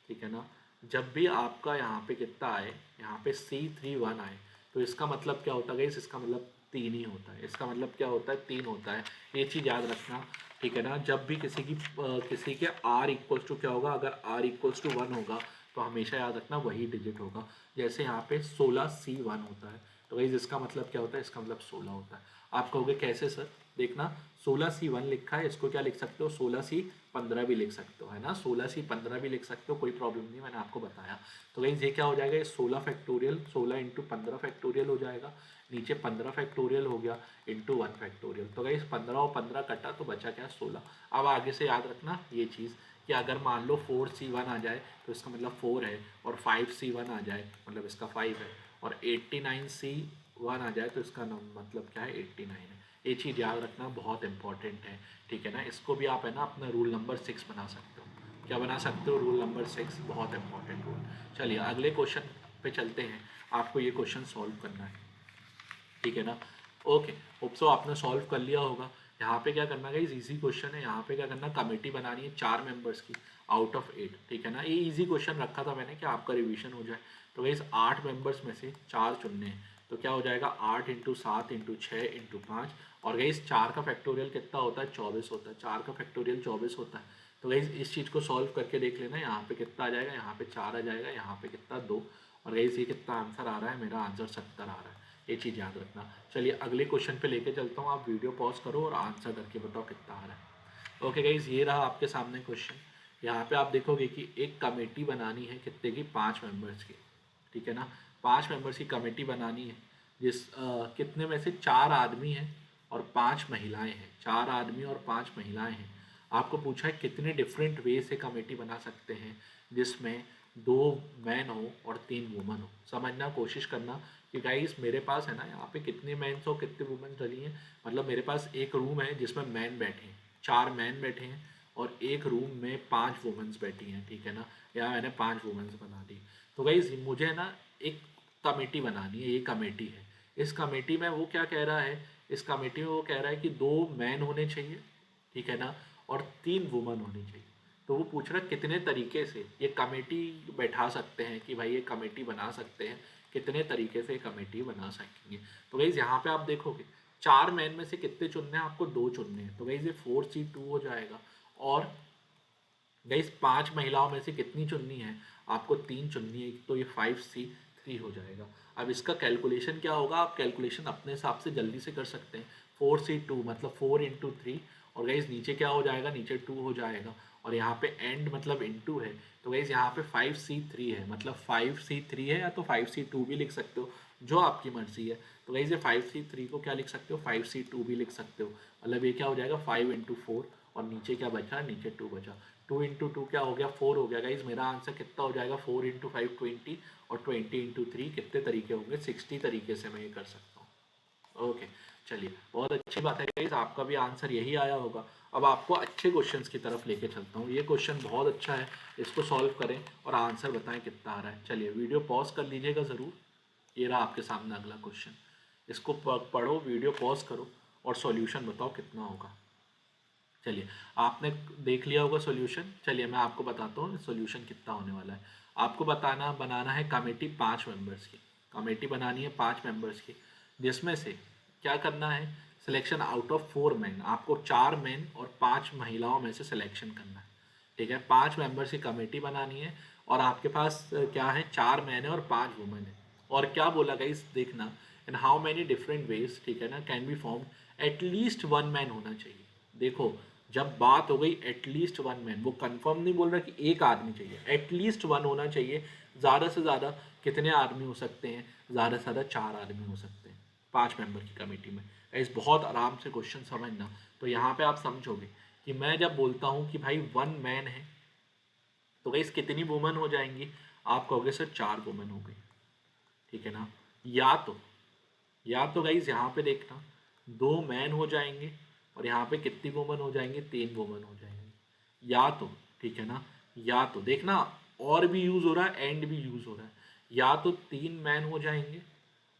A: ठीक है ना, जब भी आपका यहाँ पे कितना आए, यहाँ पे C31 आए, तो इसका मतलब क्या होता है गाइज? इसका मतलब 3 ही होता है। इसका मतलब क्या होता है? 3 होता है। ये चीज़ याद रखना, ठीक है ना। जब भी किसी के R इक्वल्स टू क्या होगा? अगर R इक्वल्स टू 1 होगा तो हमेशा याद रखना वही डिजिट होगा। जैसे यहाँ पे 16C1 होता है, तो गाइज इसका मतलब क्या होता है? इसका मतलब 16 होता है। आप कहोगे कैसे सर? देखना, 16C1 लिखा है, इसको क्या लिख सकते हो? 16C15 भी लिख सकते हो, है ना। 16C15 भी लिख सकते हो, कोई प्रॉब्लम नहीं, मैंने आपको बताया। तो गाइस ये क्या हो जाएगा? 16 फैक्टोरियल, 16 × 15 फैक्टोरियल हो जाएगा। नीचे 15 फैक्टोरियल हो गया इंटू 1 फैक्टोरियल। तो गाइस 15 और 15 कटा तो बचा क्या? 16। अब आगे से याद रखना ये चीज़ कि अगर मान लो 4C1 आ जाए तो इसका मतलब 4 है, और 5C1 आ जाए मतलब इसका 5 है, और 89C 1 आ जाए तो इसका मतलब क्या है 89 है। ये चीज़ याद रखना बहुत इंपॉर्टेंट है, ठीक है ना। इसको भी आप है ना अपना रूल नंबर 6 बना सकते हो। क्या बना सकते हो? रूल नंबर 6, बहुत इंपॉर्टेंट रूल। चलिए अगले क्वेश्चन पे चलते हैं। आपको ये क्वेश्चन सॉल्व करना है, ठीक है ना। ओके, होप सो आपने सॉल्व कर लिया होगा। यहाँ पे क्या करना है, इजी क्वेश्चन है। यहाँ पे क्या करना, कमेटी बनानी है 4 मेंबर्स की आउट ऑफ 8, ठीक है ना। ये इजी क्वेश्चन रखा था मैंने कि आपका रिवीजन हो जाए। तो गाइस 8 मेंबर्स में से 4 चुनने हैं, तो क्या हो जाएगा 8 इंटू 7 इंटू 6 इंटू 5। और गाइस 4 का फैक्टोरियल कितना होता है? 24 होता है। 4 का फैक्टोरियल 24 होता है। तो गाइस इस चीज़ को सॉल्व करके देख लेना। यहाँ पे कितना आ जाएगा, यहाँ पे 4 आ जाएगा, यहाँ पे कितना 2। और गाइस ये कितना आंसर आ रहा है? मेरा आंसर 70 आ रहा है। ये चीज़ याद रखना। चलिए अगले क्वेश्चन पे लेके चलता हूँ। आप वीडियो पॉज करो और आंसर करके बताओ कितना आ रहा है। ओके गाइज, ये रहा आपके सामने क्वेश्चन। यहाँ पे आप देखोगे कि एक कमेटी बनानी है कितने की? 5 मेंबर्स की, ठीक है ना। 5 मेंबर्स की कमेटी बनानी है, कितने में से 4 आदमी हैं और 5 महिलाएं हैं। 4 आदमी और 5 महिलाएं हैं। आपको पूछा है कितने डिफरेंट वे से कमेटी बना सकते हैं जिसमें 2 मैन हो और 3 वुमन हो। समझना कोशिश करना कि गाइस मेरे पास है ना यहाँ पे कितने मैन्स और कितने वुमेन्स डली हैं। मतलब मेरे पास एक रूम है जिसमें मैन बैठे हैं, 4 मैन बैठे हैं, और एक रूम में 5 वुमेन्स बैठी हैं, ठीक है ना। यहाँ मैंने 5 वुमेन्स बना दी। तो गाइस मुझे ना एक कमेटी बनानी है, ये कमेटी है। इस कमेटी में वो क्या कह रहा है, इस कमेटी में वो कह रहा है कि 2 मैन होने चाहिए, ठीक है ना, और 3 वुमन होनी चाहिए। तो वो पूछ रहा है कितने तरीके से ये कमेटी बैठा सकते हैं, कि भाई ये कमेटी बना सकते हैं, कितने तरीके से कमेटी बना सकेंगे। तो गाइज यहाँ पे आप देखोगे 4 मैन में से कितने चुनने हैं? आपको 2 चुनने हैं। तो गाइज ये 4C2 हो जाएगा। और गाइज 5 महिलाओं में से कितनी चुननी है? आपको 3 चुननी है, तो ये 5C3 हो जाएगा। अब इसका कैलकुलेशन क्या होगा? आप कैलकुलेशन अपने हिसाब से जल्दी से कर सकते हैं। 4C2 मतलब 4 इंटू 3, और गाइज नीचे क्या हो जाएगा? नीचे 2 हो जाएगा। और यहाँ पे एंड मतलब इनटू है, तो गाइज यहाँ पे 5C3 है, मतलब 5C3 है, या तो 5C2 भी लिख सकते हो, जो आपकी मर्जी है। तो गाइज ये 5C3 को क्या लिख सकते हो? 5C2 भी लिख सकते हो। मतलब ये क्या हो जाएगा? 5 इंटू 4, और नीचे क्या बचा? नीचे 2 बचा। 2 इंटू 2 क्या हो गया? 4 हो गया। गाइज मेरा आंसर कितना हो जाएगा? 4 इंटू 5 20, और 20 इंटू 3 कितने तरीके होंगे? 60 तरीके से मैं ये कर सकता हूँ। ओके, चलिए बहुत अच्छी बात है गाइज, आपका भी आंसर यही आया होगा। अब आपको अच्छे क्वेश्चंस की तरफ लेके चलता हूँ। ये क्वेश्चन बहुत अच्छा है, इसको सॉल्व करें और आंसर बताएं कितना आ रहा है। चलिए वीडियो पॉज कर लीजिएगा ज़रूर। ये रहा आपके सामने अगला क्वेश्चन। इसको पढ़ो, वीडियो पॉज करो और सॉल्यूशन बताओ कितना होगा। चलिए आपने देख लिया होगा सॉल्यूशन। चलिए मैं आपको बताता हूँ सॉल्यूशन कितना होने वाला है। आपको बनाना है कमेटी 5 मेंबर्स की। कमेटी बनानी है 5 मेंबर्स की, जिसमें से क्या करना है? Selection out of 4 man. आपको 4 मैन और 5 महिलाओं में से सिलेक्शन करना है, ठीक है। 5 मेंबर्स की कमेटी बनानी है, और आपके पास क्या है? 4 मैन है और 5 वुमेन है। और क्या बोला गाइस, देखना, इन हाउ मैनी डिफरेंट वेज, ठीक है ना, can be form at least 1 man होना चाहिए। देखो, जब बात हो गई एटलीस्ट 1 मैन, वो कंफर्म नहीं बोल रहा कि एक आदमी चाहिए, एटलीस्ट 1 होना चाहिए। ज़्यादा से ज़्यादा कितने आदमी हो सकते हैं? ज़्यादा से ज़्यादा 4 आदमी हो सकते हैं 5 मेंबर की कमेटी में। इस बहुत आराम से क्वेश्चन समझना। तो यहाँ पे आप समझोगे कि मैं जब बोलता हूँ कि भाई 1 मैन है, तो गाइस कितनी वुमन हो जाएंगी? आप कहोगे सर 4 वुमन हो गई, ठीक है ना। या तो गाइस यहाँ पे देखना, 2 मैन हो जाएंगे, और यहाँ पे कितनी वुमन हो जाएंगी? 3 वुमन हो जाएंगी। या तो, ठीक है ना, या तो देखना, और भी यूज हो रहा है, एंड भी यूज हो रहा है। या तो 3 मैन हो जाएंगे,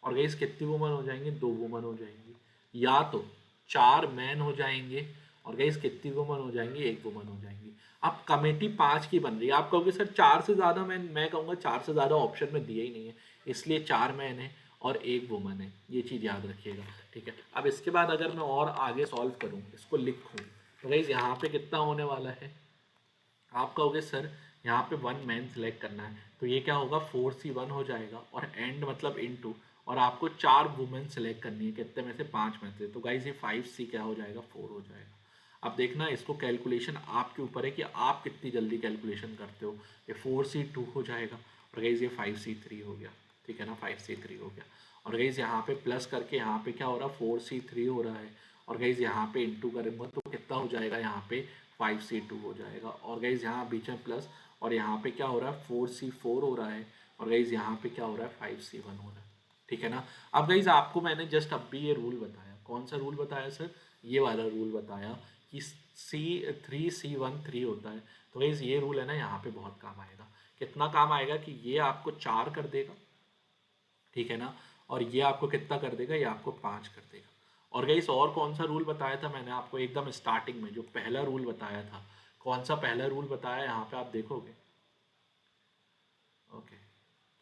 A: और गाइस कितनी वुमन हो जाएंगी? 2 वुमन हो जाएंगी। या तो 4 मैन हो जाएंगे, और गाइस कितनी वुमन हो जाएंगी? 1 वुमन हो जाएंगी। अब कमेटी 5 की बन रही है, आप कहोगे सर 4 से ज़्यादा मैन, मैं कहूँगा 4 से ज़्यादा ऑप्शन में दिया ही नहीं है, इसलिए 4 मैन है और 1 वुमन है। ये चीज़ याद रखिएगा, ठीक है। अब इसके बाद अगर मैं और आगे सॉल्व करूँ, इसको लिखूँ, तो गाइस यहाँ पे कितना होने वाला है? आप कहोगे सर यहाँ पे 1 मैन सेलेक्ट करना है, तो ये क्या होगा? 4C1 हो जाएगा, और एंड मतलब इनटू, और आपको 4 वुमेन सेलेक्ट करनी है, कितने में से? 5 में से। तो गाइस ये 5C क्या हो जाएगा? 4 हो जाएगा। अब देखना, इसको कैलकुलेशन आपके ऊपर है कि आप कितनी जल्दी कैलकुलेशन करते हो। ये 4C2 हो जाएगा, और गाइस ये 5C3 हो गया, ठीक है ना, 5C3 हो गया। और गाइस यहाँ पे प्लस करके यहाँ पे क्या हो रहा है? 4C3 हो रहा है, और गाइस यहाँ पे इंटू करूँगा तो कितना हो जाएगा? यहाँ पे 5C2 हो जाएगा। और गाइस यहाँ बीच में प्लस, और यहाँ पे क्या हो रहा है? 4C4 हो रहा है, और गाइस यहाँ पे क्या हो रहा है? 5C1 हो रहा है। ठीक है ना। अब गाइज आपको मैंने जस्ट अब भी ये रूल बताया, कौन सा रूल बताया सर, ये वाला रूल बताया कि C3C13 होता है। तो गाइज ये रूल है ना यहाँ पे बहुत काम आएगा। कितना काम आएगा कि ये आपको 4 कर देगा, ठीक है ना, और ये आपको कितना कर देगा, ये आपको 5 कर देगा। और गाइस और कौन सा रूल बताया था मैंने आपको एकदम स्टार्टिंग में, जो पहला रूल बताया था, कौन सा पहला रूल बताया यहाँ पे आप देखोगे। ओके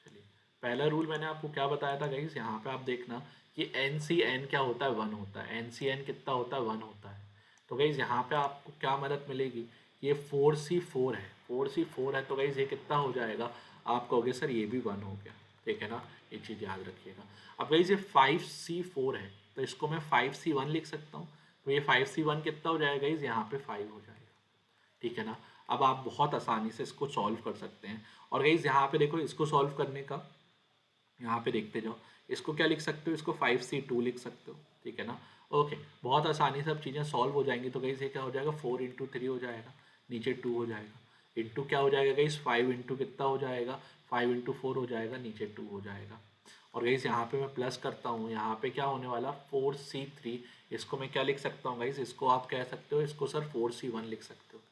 A: चलिए, पहला रूल मैंने आपको क्या बताया था गाइस, यहाँ पे आप देखना कि एन सी एन क्या होता है, 1 होता है। एन सी एन कितना होता है, 1 होता है। तो गाइस यहाँ पे आपको क्या मदद मिलेगी, ये 4C4 है, 4C4 है, तो गाइस ये कितना हो जाएगा, आप कहोगे सर ये भी 1 हो गया, ठीक है ना, ये चीज़ याद रखिएगा। अब गाइस ये 5C4 है, तो इसको मैं 5C1 लिख सकता हूँ। तो ये 5C1 कितना हो जाएगा गाइस, यहाँ पे 5 हो जाएगा, ठीक है ना। अब आप बहुत आसानी से इसको सॉल्व कर सकते हैं। और गाइस यहाँ पे देखो, इसको सॉल्व करने का यहाँ पे देखते जाओ, इसको क्या लिख सकते हो, इसको 5C2 लिख सकते हो, ठीक है ना। ओके, बहुत आसानी से अब चीज़ें सॉल्व हो जाएंगी। तो गाइस ये क्या हो जाएगा, 4 × 3 हो जाएगा, नीचे 2 हो जाएगा, इंटू क्या हो जाएगा गाइस, 5 इंटू कितना हो जाएगा, 5 × 4 हो जाएगा, नीचे 2 हो जाएगा। और गाइस यहाँ पे मैं प्लस करता हूँ, यहाँ पे क्या होने वाला, 4C3, इसको मैं क्या लिख सकता हूँ गाइस, इसको आप कह सकते हो, इसको सर 4C1 लिख सकते हो।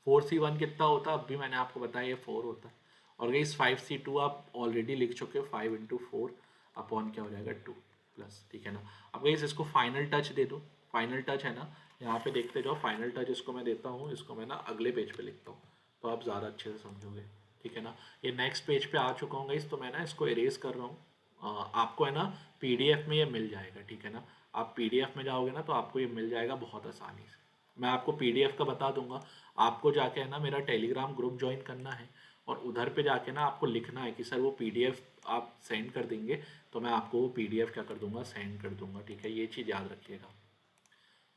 A: 4C1 कितना होता है, अब भी मैंने आपको बताया ये 4 होता है। और गाइस 5C2 आप ऑलरेडी लिख चुके हो, 5 × 4 अपॉन क्या हो जाएगा, 2 प्लस, ठीक है ना। अब गाइस इसको फाइनल टच दे दो, फाइनल टच है ना, यहाँ पे देखते जाओ, फाइनल टच इसको मैं देता हूँ, इसको मैं ना अगले पेज पे लिखता हूँ, तो आप ज़्यादा अच्छे से समझोगे, ठीक है ना। ये नेक्स्ट पेज पे आ चुका हूँ गाइस, तो मैं ना इसको इरेज कर रहा हूँ। आपको है ना पीडीएफ में ये मिल जाएगा, ठीक है ना। आप पीडीएफ में जाओगे ना तो आपको ये मिल जाएगा बहुत आसानी से। मैं आपको पीडीएफ का बता दूंगा, आपको जाके है ना मेरा टेलीग्राम ग्रुप ज्वाइन करना है, और उधर पे जाके ना आपको लिखना है कि सर वो पीडीएफ आप सेंड कर देंगे, तो मैं आपको वो पीडीएफ क्या कर दूंगा, सेंड कर दूंगा, ठीक है, ये चीज़ याद रखिएगा।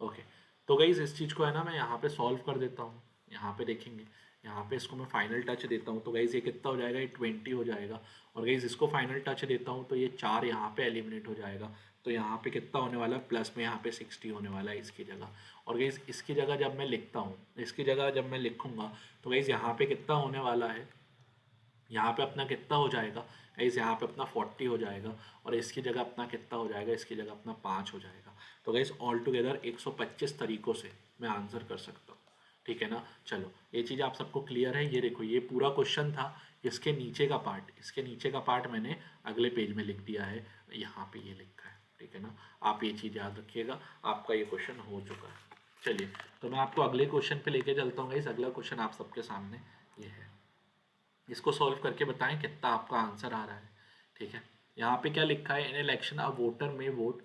A: ओके, तो गाइज इस चीज़ को है ना मैं यहाँ पे सॉल्व कर देता हूँ। यहाँ पे देखेंगे, यहाँ पे इसको मैं फाइनल टच देता हूँ, तो गाइज ये कितना हो जाएगा, ये 20 हो जाएगा। और गाइज इसको फाइनल टच देता हूँ तो ये 4 यहाँ पे एलिमिनेट हो जाएगा। तो यहाँ पे कितना होने वाला है, प्लस में यहाँ पे 60 होने वाला है इसकी जगह। और गाइज इसकी जगह जब मैं लिखता हूँ, इसकी जगह जब मैं लिखूँगा, तो गाइज यहाँ पे कितना होने वाला है, यहाँ पे अपना कितना हो जाएगा गाइस, यहाँ पे अपना 40 हो जाएगा। और इसकी जगह अपना कितना हो जाएगा, इसकी जगह अपना 5 हो जाएगा। तो गाइस ऑल टुगेदर 125 तरीकों से मैं आंसर कर सकता हूँ, ठीक है ना। चलो ये चीज़ आप सबको क्लियर है। ये देखो, ये पूरा क्वेश्चन था, इसके नीचे का पार्ट, इसके नीचे का पार्ट मैंने अगले पेज में लिख दिया है, यहाँ पे ये लिखा है, ठीक है ना। आप ये चीज़ याद रखिएगा, आपका ये क्वेश्चन हो चुका है। चलिए, तो मैं आपको अगले क्वेश्चन पे लेके चलता हूँ गाइस। अगला क्वेश्चन आप सबके सामने ये है, इसको सॉल्व करके बताएं कितना आपका आंसर आ रहा है, ठीक है। यहाँ पे क्या लिखा है, इन इलेक्शन अ वोटर में vote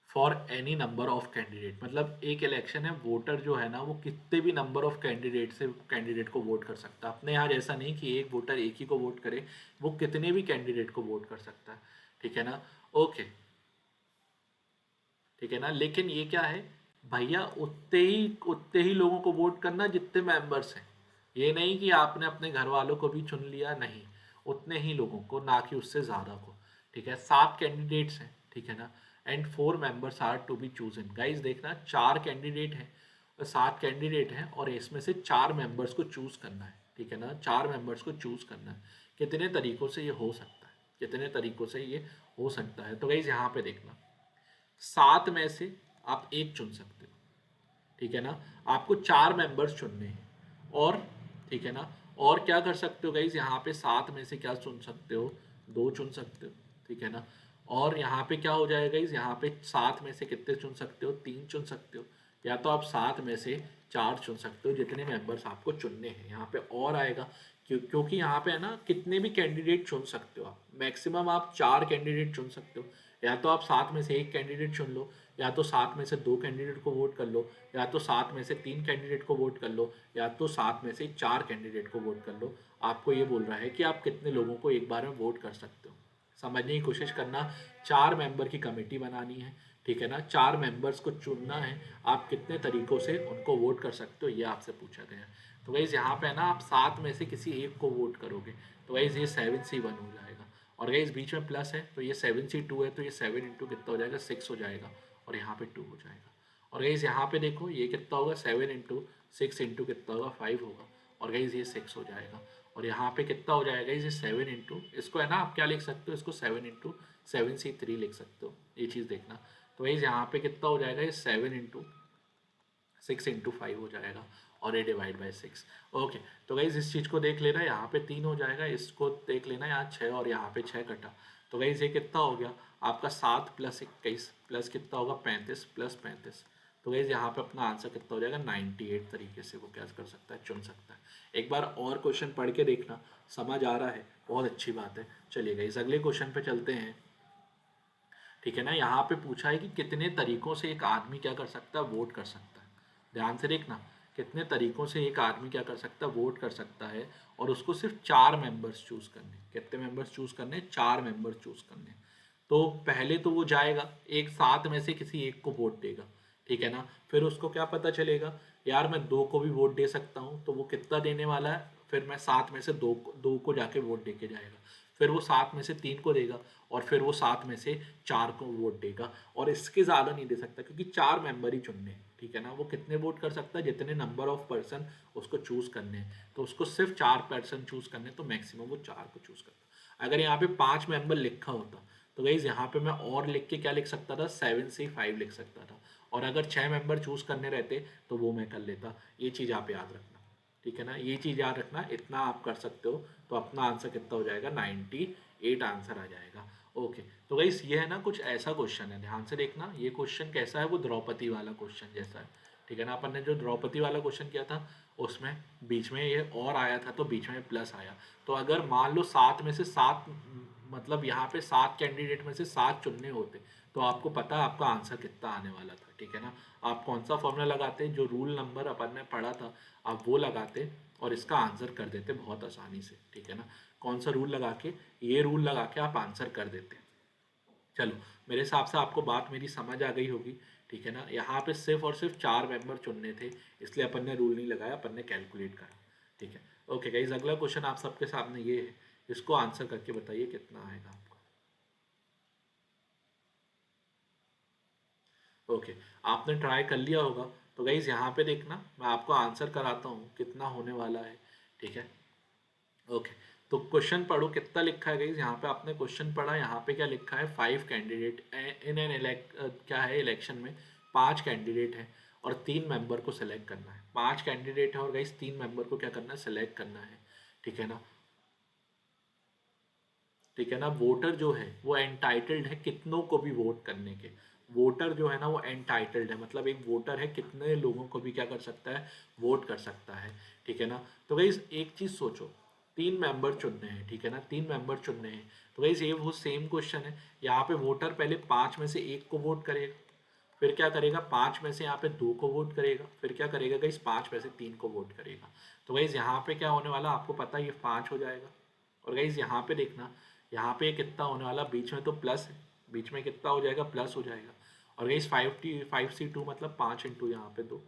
A: for any number of candidate. मतलब एक इलेक्शन है, वोटर जो है ना वो कितने भी नंबर ऑफ कैंडिडेट से कैंडिडेट को वोट कर सकता है। अपने यहाँ ऐसा नहीं कि एक वोटर एक ही को वोट करे, वो कितने भी कैंडिडेट को वोट कर सकता है, ठीक है ना। ओके, ठीक है ना। लेकिन ये क्या है भैया, उतने ही लोगों को वोट करना जितने मेंबर्स हैं। ये नहीं कि आपने अपने घर वालों को भी चुन लिया, नहीं, उतने ही लोगों को, ना कि उससे ज़्यादा को, ठीक है। 7 कैंडिडेट्स हैं, ठीक है ना, and 4 members are to be chosen. Guys देखना, 4 कैंडिडेट हैं, 7 कैंडिडेट हैं, और इसमें से 4 मेंबर्स को चूज करना है, ठीक है ना। 4 मेंबर्स को चूज करना है। कितने तरीकों से ये हो सकता है, कितने तरीकों से ये हो सकता है। तो गाइज यहाँ पे देखना, 7 में से आप एक चुन सकते हो, ठीक है ना। आपको 4 मेंबर्स चुनने हैं, और ठीक है ना, और क्या कर सकते हो गाइज, यहाँ पे 7 में से क्या चुन सकते हो, 2 चुन सकते हो, ठीक है ना। और यहाँ पे क्या हो जाएगा गाइज, यहाँ पे 7 में से कितने चुन सकते हो, 3 चुन सकते हो। या तो आप 7 में से 4 चुन सकते हो, जितने मेंबर्स आपको चुनने हैं। यहाँ पे और आएगा, क्योंकि यहाँ पे है ना कितने भी कैंडिडेट चुन सकते हो आप, मैक्सिमम आप 4 कैंडिडेट चुन सकते हो। या तो आप 7 में से एक कैंडिडेट चुन लो, या तो 7 में से 2 कैंडिडेट को वोट कर लो, या तो 7 में से 3 कैंडिडेट को वोट कर लो, या तो 7 में से 4 कैंडिडेट को वोट कर लो। आपको ये बोल रहा है कि आप कितने लोगों को एक बार में वोट कर सकते हो। समझने की कोशिश करना, 4 मेंबर की कमेटी बनानी है, ठीक है ना, 4 मेंबर्स को चुनना है, आप कितने तरीकों से उनको वोट कर सकते हो, ये आपसे पूछा गया है। तो गाइज यहाँ पे है ना, आप 7 में से किसी एक को वोट करोगे, तो गाइज ये 7C1 हो जाएगा। और गाइज बीच में प्लस है, तो ये 7C2 है, तो ये 7 इंटू कितना हो जाएगा, 6 हो जाएगा, और यहाँ पे 2 हो जाएगा। और गाइज यहाँ पे देखो, ये कितना होगा, 7 इंटू 6 इंटू कितना होगा, 5 होगा, और गाइज ये 6 हो जाएगा। और यहाँ पे कितना हो जाएगा, ये 7 इंटू, इसको है ना आप क्या लिख सकते हो, इसको 7 इंटू 7C3 लिख सकते हो, ये चीज़ देखना। तो गाइज यहाँ पे कितना हो जाएगा, ये 7 × 6 × 5 हो जाएगा और ये डिवाइड बाई 6। ओके, तो गाइज इस चीज़ को देख लेना, यहाँ पे 3 हो जाएगा, इसको देख लेना यहाँ 6 और यहाँ पे 6 कटा। तो गाइज ये कितना हो गया आपका 7 + 21 प्लस कितना होगा 35 + 35। तो गाइज यहाँ पे अपना आंसर कितना हो जाएगा 98 तरीके से वो क्या कर सकता है, चुन सकता है। एक बार और क्वेश्चन पढ़ के देखना, समझ आ रहा है बहुत अच्छी बात है। चलिए गाइज अगले क्वेश्चन पे चलते हैं। ठीक है ना, यहाँ पे पूछा है कि कितने तरीकों से एक आदमी क्या कर सकता है, वोट कर सकता है। ध्यान से देखना, कितने तरीकों से एक आदमी क्या कर सकता है, वोट कर सकता है, और उसको सिर्फ 4 मेंबर्स चूज करने। कितने मेंबर्स चूज करने, 4 मेंबर्स चूज करने। तो पहले तो वो जाएगा एक 7 में से किसी एक को वोट देगा, ठीक है ना। फिर उसको क्या पता चलेगा, यार मैं 2 को भी वोट दे सकता हूँ, तो वो कितना देने वाला है, फिर मैं 7 में से 2 को जाके वोट दे के जाएगा। फिर वो 7 में से 3 को देगा, और फिर वो 7 में से 4 को वोट देगा, और इसके ज़्यादा नहीं दे सकता क्योंकि 4 मेंबर ही चुनने हैं, ठीक है ना। वो कितने वोट कर सकता है, जितने नंबर ऑफ पर्सन उसको चूज करने हैं, तो उसको सिर्फ 4 पर्सन चूज करने, तो मैक्सिमम वो 4 को चूज करता। अगर यहाँ पे 5 मेंबर लिखा होता तो गाइज यहाँ पे मैं और लिख के क्या लिख सकता था, 7 से 5 लिख सकता था, और अगर 6 मेंबर चूज करने रहते तो वो मैं कर लेता। ये चीज़ आप याद रखना, ठीक है ना, ये चीज़ याद रखना, इतना आप कर सकते हो। तो अपना आंसर कितना हो जाएगा, 98 आंसर आ जाएगा। ओके, तो गाइस ये है ना कुछ ऐसा क्वेश्चन है, ध्यान से देखना। ये क्वेश्चन कैसा है, वो द्रौपदी वाला क्वेश्चन जैसा है, ठीक है ना। अपन ने जो द्रौपदी वाला क्वेश्चन किया था उसमें बीच में ये और आया था, तो बीच में प्लस आया। तो अगर मान लो 7 में से 7, मतलब यहाँ पे 7 कैंडिडेट में से 7 चुनने होते, तो आपको पता है आपका आंसर कितना आने वाला था, ठीक है ना। आप कौन सा फॉर्मूला लगाते, जो रूल नंबर अपन ने पढ़ा था आप वो लगाते, और इसका आंसर कर देते बहुत आसानी से, ठीक है ना। कौन सा रूल लगा के, ये रूल लगा के आप आंसर कर देते। चलो, मेरे हिसाब से आपको बात मेरी समझ आ गई होगी, ठीक है ना। यहाँ पे सिर्फ और सिर्फ 4 मेंबर चुनने थे, इसलिए अपन ने रूल नहीं लगाया, अपन ने कैलकुलेट करा, ठीक है। ओके गाइज, अगला क्वेश्चन आप सबके सामने ये है, इसको आंसर करके बताइए कितना आएगा आपका। ओके, आपने ट्राई कर लिया होगा, तो गाइज यहाँ पे देखना, मैं आपको आंसर कराता हूँ कितना होने वाला है, ठीक है। ओके, तो क्वेश्चन पढ़ो कितना लिखा है गाइज। यहाँ पे आपने क्वेश्चन पढ़ा, यहाँ पे क्या लिखा है, 5 कैंडिडेट इन एन क्या है, इलेक्शन में 5 कैंडिडेट है और 3 मेंबर को सिलेक्ट करना है। 5 कैंडिडेट है और गाइज 3 मेंबर को क्या करना है, सिलेक्ट करना है, ठीक है ना। ठीक है ना, वोटर जो है वो एंटाइटल्ड है कितनों को भी वोट करने के। वोटर जो है ना वो एंटाइटल्ड है, मतलब एक वोटर है कितने लोगों को भी क्या कर सकता है, वोट कर सकता है, ठीक है ना। तो गाइज एक चीज सोचो, 3 मेंबर चुनने हैं, ठीक है ना, 3 मेंबर चुनने हैं। तो गाइज ये वो सेम क्वेश्चन है, यहाँ पे वोटर पहले 5 में से 1 को वोट करेगा, फिर क्या करेगा 5 में से यहाँ पे 2 को वोट करेगा, फिर क्या करेगा गाइज 5 में से 3 को वोट करेगा। तो गाइज यहाँ पे क्या होने वाला आपको पता है, ये 5 हो जाएगा। और गाइज यहाँ पे देखना, यहाँ पे कितना होने वाला, बीच में तो प्लस है, बीच में कितना हो जाएगा, प्लस हो जाएगा। और गाइज 5C2 मतलब 5 इंटू यहाँ पे 2।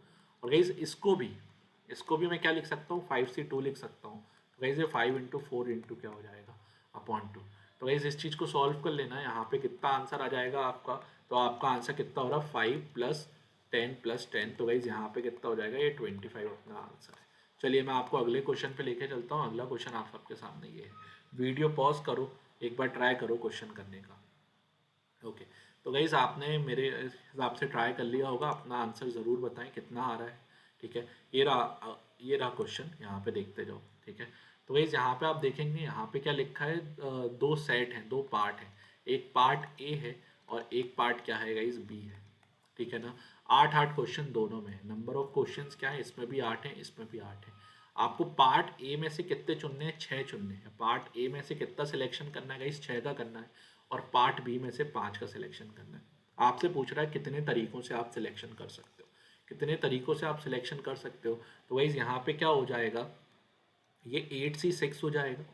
A: और गाइज इसको भी मैं क्या लिख सकता हूँ, 5C2 लिख सकता हूँ। तो गाइज ये 5 × 4 इंटू क्या हो जाएगा, अपॉन 2। तो गाइज इस चीज़ को सॉल्व कर लेना, यहाँ पे कितना आंसर आ जाएगा आपका। तो आपका आंसर कितना हो रहा है, 5 + 10 + 10। तो गाइज यहाँ पे कितना हो जाएगा, ये 25 अपना आंसर है। चलिए मैं आपको अगले क्वेश्चन पे लेके चलता हूँ। अगला क्वेश्चन आप सबके सामने ये है, वीडियो पॉज करो, एक बार ट्राई करो क्वेश्चन करने का। ओके, तो गाइज आपने मेरे हिसाब से ट्राई कर लिया होगा, अपना आंसर ज़रूर बताएं कितना आ रहा है, ठीक है। ये रहा क्वेश्चन, यहाँ पे देखते जाओ, ठीक है। तो गाइज यहाँ पे आप देखेंगे, यहाँ पे क्या लिखा है, 2 सेट हैं, 2 पार्ट हैं, एक पार्ट ए है और एक पार्ट क्या है गाइज, बी है, ठीक है ना। 8 क्वेश्चन दोनों में, नंबर ऑफ क्वेश्चंस क्या है, इसमें भी 8 है, इसमें भी 8 है। आपको पार्ट ए में से कितने चुनने हैं, 6 चुनने हैं। पार्ट ए में से कितना सिलेक्शन करना है गाइस, 6 का करना है, और पार्ट बी में से 5 का सिलेक्शन करना है। आपसे पूछ रहा है कितने तरीकों से आप सिलेक्शन कर सकते हो, कितने तरीकों से आप सिलेक्शन कर सकते हो। तो गाइस यहाँ पे क्या हो जाएगा, ये 8C6 हो जाएगा,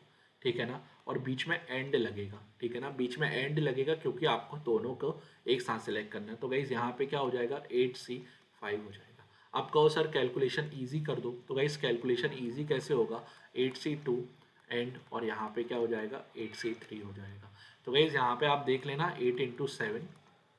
A: ठीक है ना। और बीच में एंड लगेगा, ठीक है ना, बीच में एंड लगेगा क्योंकि आपको दोनों को एक साथ सेलेक्ट करना है। तो गाइज यहाँ पे क्या हो जाएगा, 8C5 हो जाएगा। आप कहो सर कैलकुलेशन इजी कर दो, तो गाइज कैलकुलेशन इजी कैसे होगा, 8C2 एंड और यहाँ पे क्या हो जाएगा, 8C3 हो जाएगा। तो गाइज यहाँ पे आप देख लेना, 8 × 7,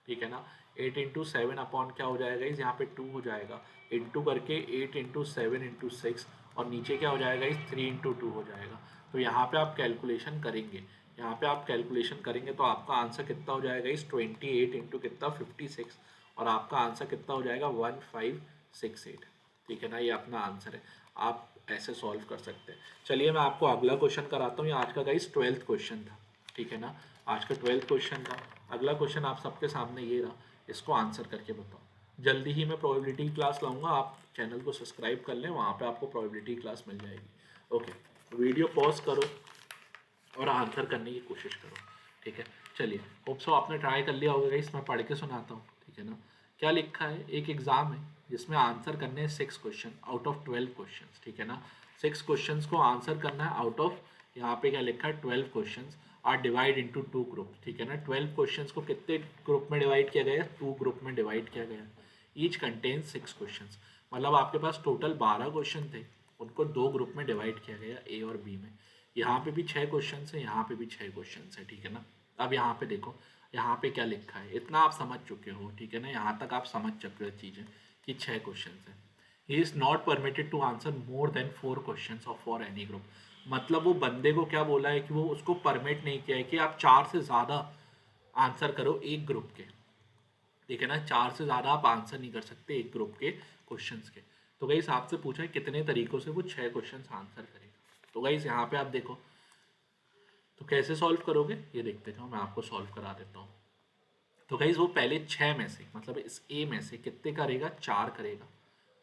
A: ठीक है ना, 8 × 7 अपॉन क्या हो जाएगा इस, यहाँ पे 2 हो जाएगा, इंटू करके 8 × 7 × 6, और नीचे क्या हो जाएगा इस, 3 × 2 हो जाएगा। तो यहाँ पे आप कैलकुलेशन करेंगे, यहाँ पे आप कैलकुलेशन करेंगे तो आपका आंसर कितना हो जाएगा इस 28 इंटू कितना 56, और आपका आंसर कितना हो जाएगा 1568। ठीक है ना, ये अपना आंसर है। आप ऐसे सॉल्व कर सकते हैं। चलिए मैं आपको अगला क्वेश्चन कराता हूँ। ये आज का गाइस 12th क्वेश्चन था। ठीक है ना, आज का 12th क्वेश्चन था। अगला क्वेश्चन आप सबके सामने ये रहा, इसको आंसर करके बताओ। जल्दी ही मैं प्रोबेबिलिटी क्लास लाऊंगा, आप चैनल को सब्सक्राइब कर लें, वहाँ पे आपको प्रोबेबिलिटी क्लास मिल जाएगी। ओके, वीडियो पॉज करो और आंसर करने की कोशिश करो। ठीक है, चलिए होप सो आपने ट्राई कर लिया होगा गाइस। मैं पढ़ के सुनाता हूँ। ठीक है ना, क्या लिखा है, एक एग्जाम है जिसमें आंसर करने हैं 6 क्वेश्चन आउट ऑफ 12 क्वेश्चन। ठीक है ना, 6 क्वेश्चन को आंसर करना है आउट ऑफ, यहाँ पे क्या लिखा है 12 question are divide into 2 group. ठीक है ना, 12 क्वेश्चन को कितने ग्रुप में डिवाइड किया गया है, 2 ग्रुप में डिवाइड किया गया। ईच कंटेन 6 क्वेश्चन, मतलब आपके पास टोटल 12 क्वेश्चन थे, उनको 2 ग्रुप में डिवाइड किया गया, ए और बी में। यहाँ पे भी 6 क्वेश्चन है, यहाँ पे भी 6 क्वेश्चन है। ठीक है ना, अब यहाँ पे देखो, यहाँ पे क्या लिखा है, इतना आप समझ चुके हो। ठीक है ना, यहाँ तक आप समझ चुके हो चीज़ें कि 6 क्वेश्चन है। He is not permitted to answer more than 4 question of for any group. मतलब वो बंदे को क्या बोला है कि वो उसको परमिट नहीं किया है कि आप 4 से ज़्यादा आंसर करो एक ग्रुप के। ठीक है ना, 4 से ज़्यादा आप आंसर नहीं कर सकते एक ग्रुप के क्वेश्चंस के। तो गाइस आपसे पूछा है कितने तरीकों से वो 6 क्वेश्चंस आंसर करेगा। तो गाइस यहाँ पे आप देखो, तो कैसे सॉल्व करोगे ये देखते जाओ, मैं आपको सॉल्व करा देता हूँ। तो गाइज वो पहले 6 में से, मतलब इस ए में से कितने करेगा, 4 करेगा।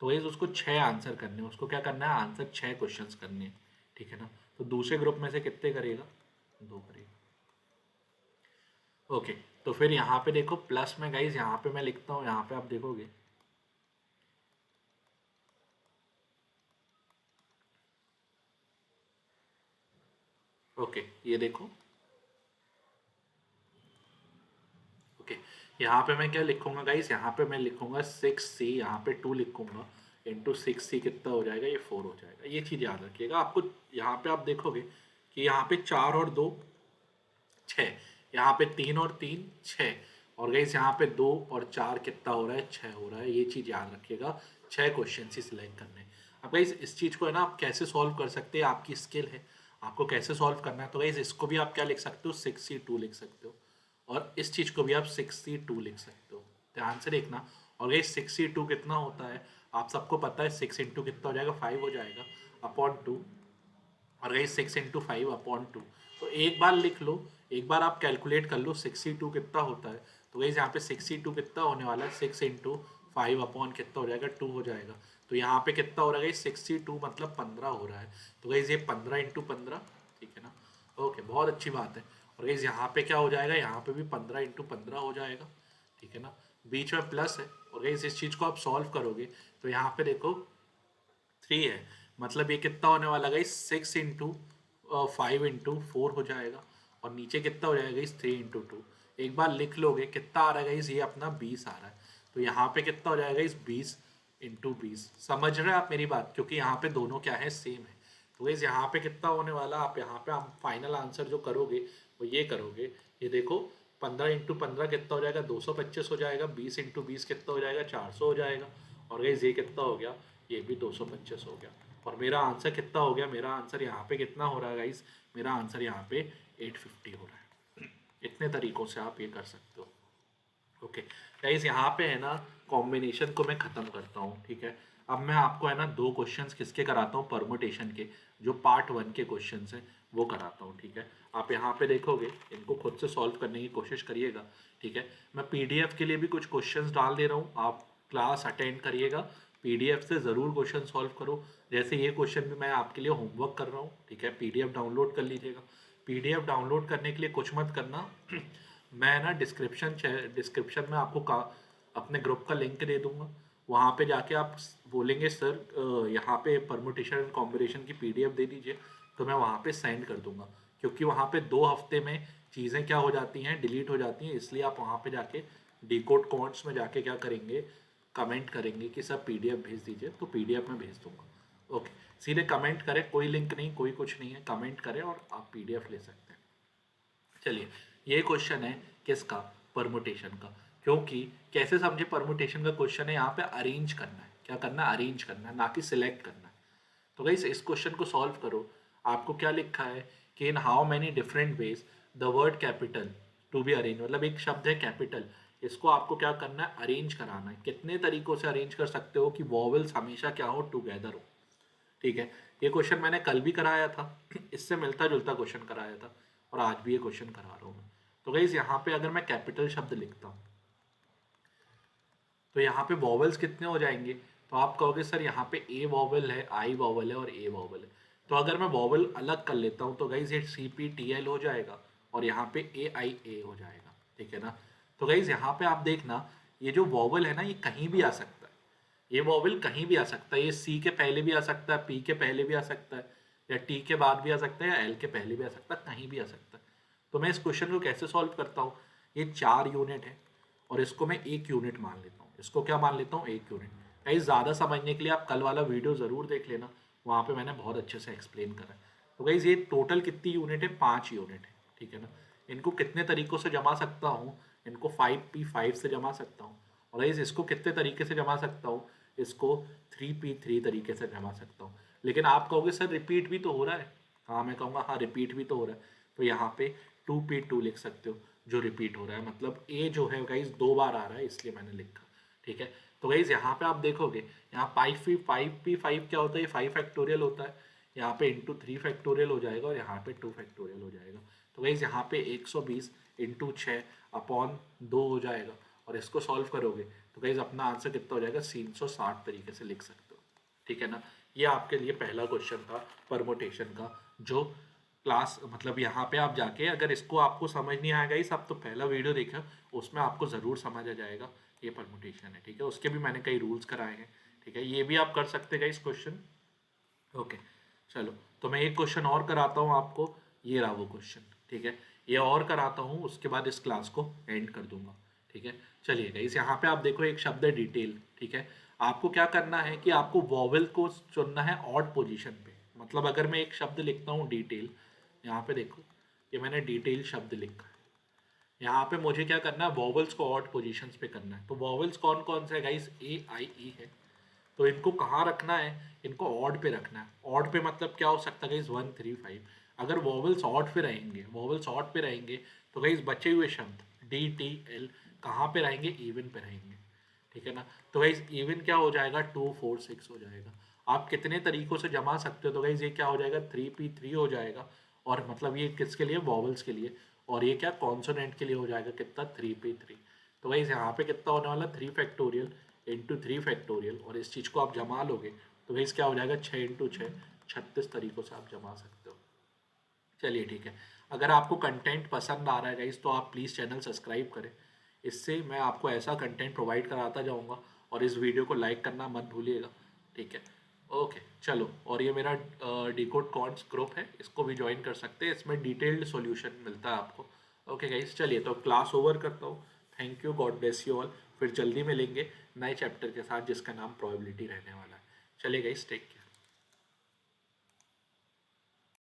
A: तो गाइज उसको 6 आंसर करने हैं, उसको क्या करना है, आंसर 6 क्वेश्चंस करने हैं। ठीक है ना, तो दूसरे ग्रुप में से कितने करेगा, 2 करेगा। ओके, तो फिर यहाँ पे देखो प्लस में गाइज, यहाँ पे मैं लिखता हूँ, यहाँ पे आप देखोगे ओके, ये देखो ओके, यहाँ पे मैं क्या लिखूंगा गाइस, यहाँ पे मैं लिखूंगा 6c, यहाँ पे 2 लिखूंगा इंटू 6c, कितना हो जाएगा, ये 4 हो जाएगा। ये चीज़ याद रखिएगा। आपको यहाँ पे आप देखोगे कि यहाँ पे 4 और 2 6, यहाँ पे 3 और 3 6, और गाइस यहाँ पे 2 और 4 कितना हो रहा है, 6 हो रहा है। ये चीज़ याद रखिएगा, 6 क्वेश्चन ही सिलेक्ट करने हैं। अब गाइस इस चीज़ को है ना आप कैसे सॉल्व कर सकते हैं, आपकी स्किल है, आपको कैसे सॉल्व करना है। तो गाइस इसको भी आप क्या लिख सकते हो, 6c2 लिख सकते हो, और इस चीज़ को भी आप 6c2 लिख सकते हो। ध्यान से देखना। और गाइस 6c2 कितना होता है, आप सबको पता है, 6 इंटू कितना हो जाएगा, 5 हो जाएगा अपॉन 2, और गई 6 इंटू 5 अपॉन 2। तो एक बार लिख लो, एक बार आप कैलकुलेट कर लो 62 कितना होता है। तो गई यहाँ पे 62 कितना होने वाला है, 6 इंटू 5 अपॉन कितना हो जाएगा, 2 हो जाएगा। तो यहाँ पे कितना हो रहा है, 62 मतलब 15 हो रहा है। तो गई ये 15 इंटू 15। ठीक है ना, ओके, बहुत अच्छी बात है। और गई यहाँ पे क्या हो जाएगा, यहाँ पे भी 15 इंटू 15 हो जाएगा। ठीक है ना, बीच में प्लस है। और गई इस चीज़ को आप सॉल्व करोगे तो यहाँ पे देखो 3 है, मतलब ये कितना होने वाला गाइस, 6 इंटू 5 इंटू 4 हो जाएगा, और नीचे कितना हो जाएगा गाइस, 3 इंटू 2। एक बार लिख लोगे कितना आ रहा है गाइस, ये अपना 20 आ रहा है। तो यहाँ पे कितना हो जाएगा गाइस, 20 इंटू 20। समझ रहे हैं आप मेरी बात, क्योंकि यहाँ पे दोनों क्या है, सेम है। तो गाइस यहाँ पे कितना होने वाला, आप यहाँ पे हम फाइनल आंसर जो करोगे वो ये करोगे, ये देखो 15 इंटू 15 कितना हो जाएगा, 225 हो जाएगा। 20 इंटू 20 कितना हो जाएगा, 400 हो जाएगा। और गाइस ये कितना हो गया, ये भी 225 हो गया। और मेरा आंसर कितना हो गया, मेरा आंसर यहाँ पे कितना हो रहा है गाइस, मेरा आंसर यहाँ पे 850 हो रहा है। इतने तरीकों से आप ये कर सकते हो। ओके गाइस, यहाँ पे है ना कॉम्बिनेशन को मैं ख़त्म करता हूँ। ठीक है, अब मैं आपको है ना 2 क्वेश्चंस किसके कराता हूँ, परमुटेशन के, जो पार्ट 1 के क्वेश्चंस हैं वो कराता हूँ। ठीक है, आप यहाँ पे देखोगे, इनको खुद से सॉल्व करने की कोशिश करिएगा। ठीक है, मैं पीडीएफ के लिए भी कुछ क्वेश्चंस डाल दे रहा हूँ, आप क्लास अटेंड करिएगा, पीडीएफ से ज़रूर क्वेश्चन सॉल्व करो। जैसे ये क्वेश्चन भी मैं आपके लिए होमवर्क कर रहा हूँ। ठीक है, पीडीएफ डाउनलोड कर लीजिएगा। पीडीएफ डाउनलोड करने के लिए कुछ मत करना मैं ना डिस्क्रिप्शन में आपको अपने ग्रुप का लिंक दे दूंगा, वहाँ पे जाके आप बोलेंगे सर यहाँ पे परमुटेशन एंड कॉम्बिनेशन की पीडीएफ दे दीजिए, तो मैं वहाँ पे सेंड कर दूंगा। क्योंकि वहाँ पे 2 हफ्ते में चीज़ें क्या हो जाती हैं, डिलीट हो जाती हैं, इसलिए आप वहाँ पे जाके डिकोड कमेंट्स में जाके क्या करेंगे, कमेंट करेंगे कि सर पीडीएफ भेज दीजिए, तो पीडीएफ में भेज दूंगा। ओके, सीधे कमेंट करें, कोई लिंक नहीं, कोई कुछ नहीं है, कमेंट करें और आप पीडीएफ ले सकते हैं। चलिए, ये क्वेश्चन है किसका, परमुटेशन का। क्योंकि कैसे समझे, परमुटेशन का क्वेश्चन है, यहाँ पे अरेंज करना है, क्या करना है, अरेंज करना है, ना कि सिलेक्ट करना है। तो गाइस इस क्वेश्चन को सॉल्व करो। आपको क्या लिखा है कि in how many different ways the word capital to be arrange, मतलब एक शब्द है कैपिटल, इसको आपको क्या करना है, अरेंज कराना है। कितने तरीकों से अरेंज कर सकते हो कि वॉवेल्स हमेशा क्या हो, टुगेदर हो। ठीक है, ये क्वेश्चन मैंने कल भी कराया था, इससे मिलता जुलता क्वेश्चन कराया था, और आज भी ये क्वेश्चन करा रहा हूँ मैं। तो गाइस यहाँ पे अगर मैं कैपिटल शब्द लिखता हूँ तो यहाँ पे वॉवेल्स कितने हो जाएंगे, तो आप कहोगे सर यहाँ पे ए वॉवेल है, आई वॉवेल है और ए वॉवेल है। तो अगर मैं वॉवेल अलग कर लेता हूँ तो गाइज ये सी पी टी एल हो जाएगा और यहाँ पे ए आई ए हो जाएगा। ठीक है ना। तो गाइज यहाँ पे आप देखना, ये जो वॉवेल है ना ये कहीं भी आ सकता है, ये वॉवेल कहीं भी आ सकता है, ये सी के पहले भी आ सकता है, पी के पहले भी आ सकता है, या टी के बाद भी आ सकता है, या एल के पहले भी आ सकता है, कहीं भी आ सकता है। तो मैं इस क्वेश्चन को कैसे सॉल्व करता हूँ, ये 4 यूनिट है और इसको मैं 1 यूनिट मान लेता हूँ, इसको क्या मान लेता हूँ, 1 यूनिट। कहीं ज़्यादा समझने के लिए आप कल वाला वीडियो ज़रूर देख लेना, वहाँ पे मैंने बहुत अच्छे से एक्सप्लेन करा है। तो गाइज ये टोटल कितनी यूनिट है, 5 यूनिट है। ठीक है ना। इनको कितने तरीक़ों से जमा सकता हूँ, इनको 5p5 से जमा सकता हूँ, और गाइज इसको कितने तरीके से जमा सकता हूँ, इसको 3p3 तरीके से जमा सकता हूँ। लेकिन आप कहोगे सर रिपीट भी तो हो रहा है, हाँ मैं कहूँगा हाँ रिपीट भी तो हो रहा है। तो यहाँ पे 2p2 लिख सकते हो जो रिपीट हो रहा है, मतलब ए जो है गाइज 2 बार आ रहा है इसलिए मैंने लिखा। ठीक है। तो गाइज यहाँ पे आप देखोगे, यहाँ 5p5 क्या होता है, ये 5 फैक्टोरियल होता है, यहाँ पे इंटू 3 फैक्टोरियल हो जाएगा और यहाँ पे 2 फैक्टोरियल हो जाएगा। तो गाइज यहाँ पे 120 इंटू 6 अपॉन 2 हो जाएगा, और इसको सॉल्व करोगे तो गाइज अपना आंसर कितना हो जाएगा, 360 तरीके से लिख सकते हो। ठीक है ना। ये आपके लिए पहला क्वेश्चन था परमोटेशन का, जो क्लास मतलब यहाँ पे आप जाके अगर इसको आपको समझ नहीं आएगा, इस आप तो पहला वीडियो देखा, उसमें आपको ज़रूर समझ आ जाएगा ये परमुटेशन है। ठीक है, उसके भी मैंने कई रूल्स कराए हैं। ठीक है, ये भी आप कर सकते हैं इस क्वेश्चन। ओके चलो, तो मैं एक क्वेश्चन और कराता हूँ आपको, ये रहा वो क्वेश्चन। ठीक है, ये और कराता हूँ, उसके बाद इस क्लास को एंड कर दूंगा। ठीक है, चलिए गाइस, यहाँ पे आप देखो एक शब्द है डिटेल। ठीक है, आपको क्या करना है कि आपको वॉवेल को चुनना है ऑड पोजीशन पे। मतलब अगर मैं एक शब्द लिखता हूँ डिटेल, यहाँ पे देखो ये मैंने डिटेल शब्द लिखा है, यहाँ पे मुझे क्या करना है, वॉवेल्स को ऑड पोजीशंस पे करना है। तो वॉवेल्स कौन कौन से है गाइस, ए आई ई है, तो इनको कहाँ रखना है, इनको ऑड पे रखना है। ऑड पे मतलब क्या हो सकता है गाइस, 1 3 5। अगर वॉवेल्स ऑड पे रहेंगे, वॉवेल्स ऑड पे रहेंगे तो गाइस बचे हुए शब्द डी टी एल कहाँ पे रहेंगे, इवन पे रहेंगे। ठीक है ना। तो गाइस इवन क्या हो जाएगा, 2 4 6 हो जाएगा। आप कितने तरीकों से जमा सकते हो, तो गाइस ये क्या हो जाएगा, 3p3 हो जाएगा, और मतलब ये किसके लिए, वॉवेल्स के लिए, और ये क्या कॉन्सोनेंट के लिए हो जाएगा कितना, 3p3। तो गाइस यहाँ पे कितना होने वाला, 3 फैक्टोरियल इंटू 3 फैक्टोरियल, और इस चीज़ को आप जमा लोगे तो गाइस क्या हो जाएगा, 6 इंटू 6 36 तरीकों से आप जमा सकते हो। चलिए ठीक है, अगर आपको कंटेंट पसंद आ रहा है गाइस तो आप प्लीज़ चैनल सब्सक्राइब करें, इससे मैं आपको ऐसा कंटेंट प्रोवाइड कराता जाऊंगा, और इस वीडियो को लाइक करना मत भूलिएगा। ठीक है, ओके चलो, और ये मेरा डिकोड कॉर्ड्स ग्रुप है, इसको भी ज्वाइन कर सकते हैं, इसमें डिटेल्ड सॉल्यूशन मिलता है आपको। ओके गाइस, चलिए तो क्लास ओवर करता हूँ। Thank you, God bless you all. फिर जल्दी मिलेंगे नए चैप्टर के साथ जिसका नाम प्रोबेबिलिटी रहने वाला है। चलिए गाइस, टेक केयर।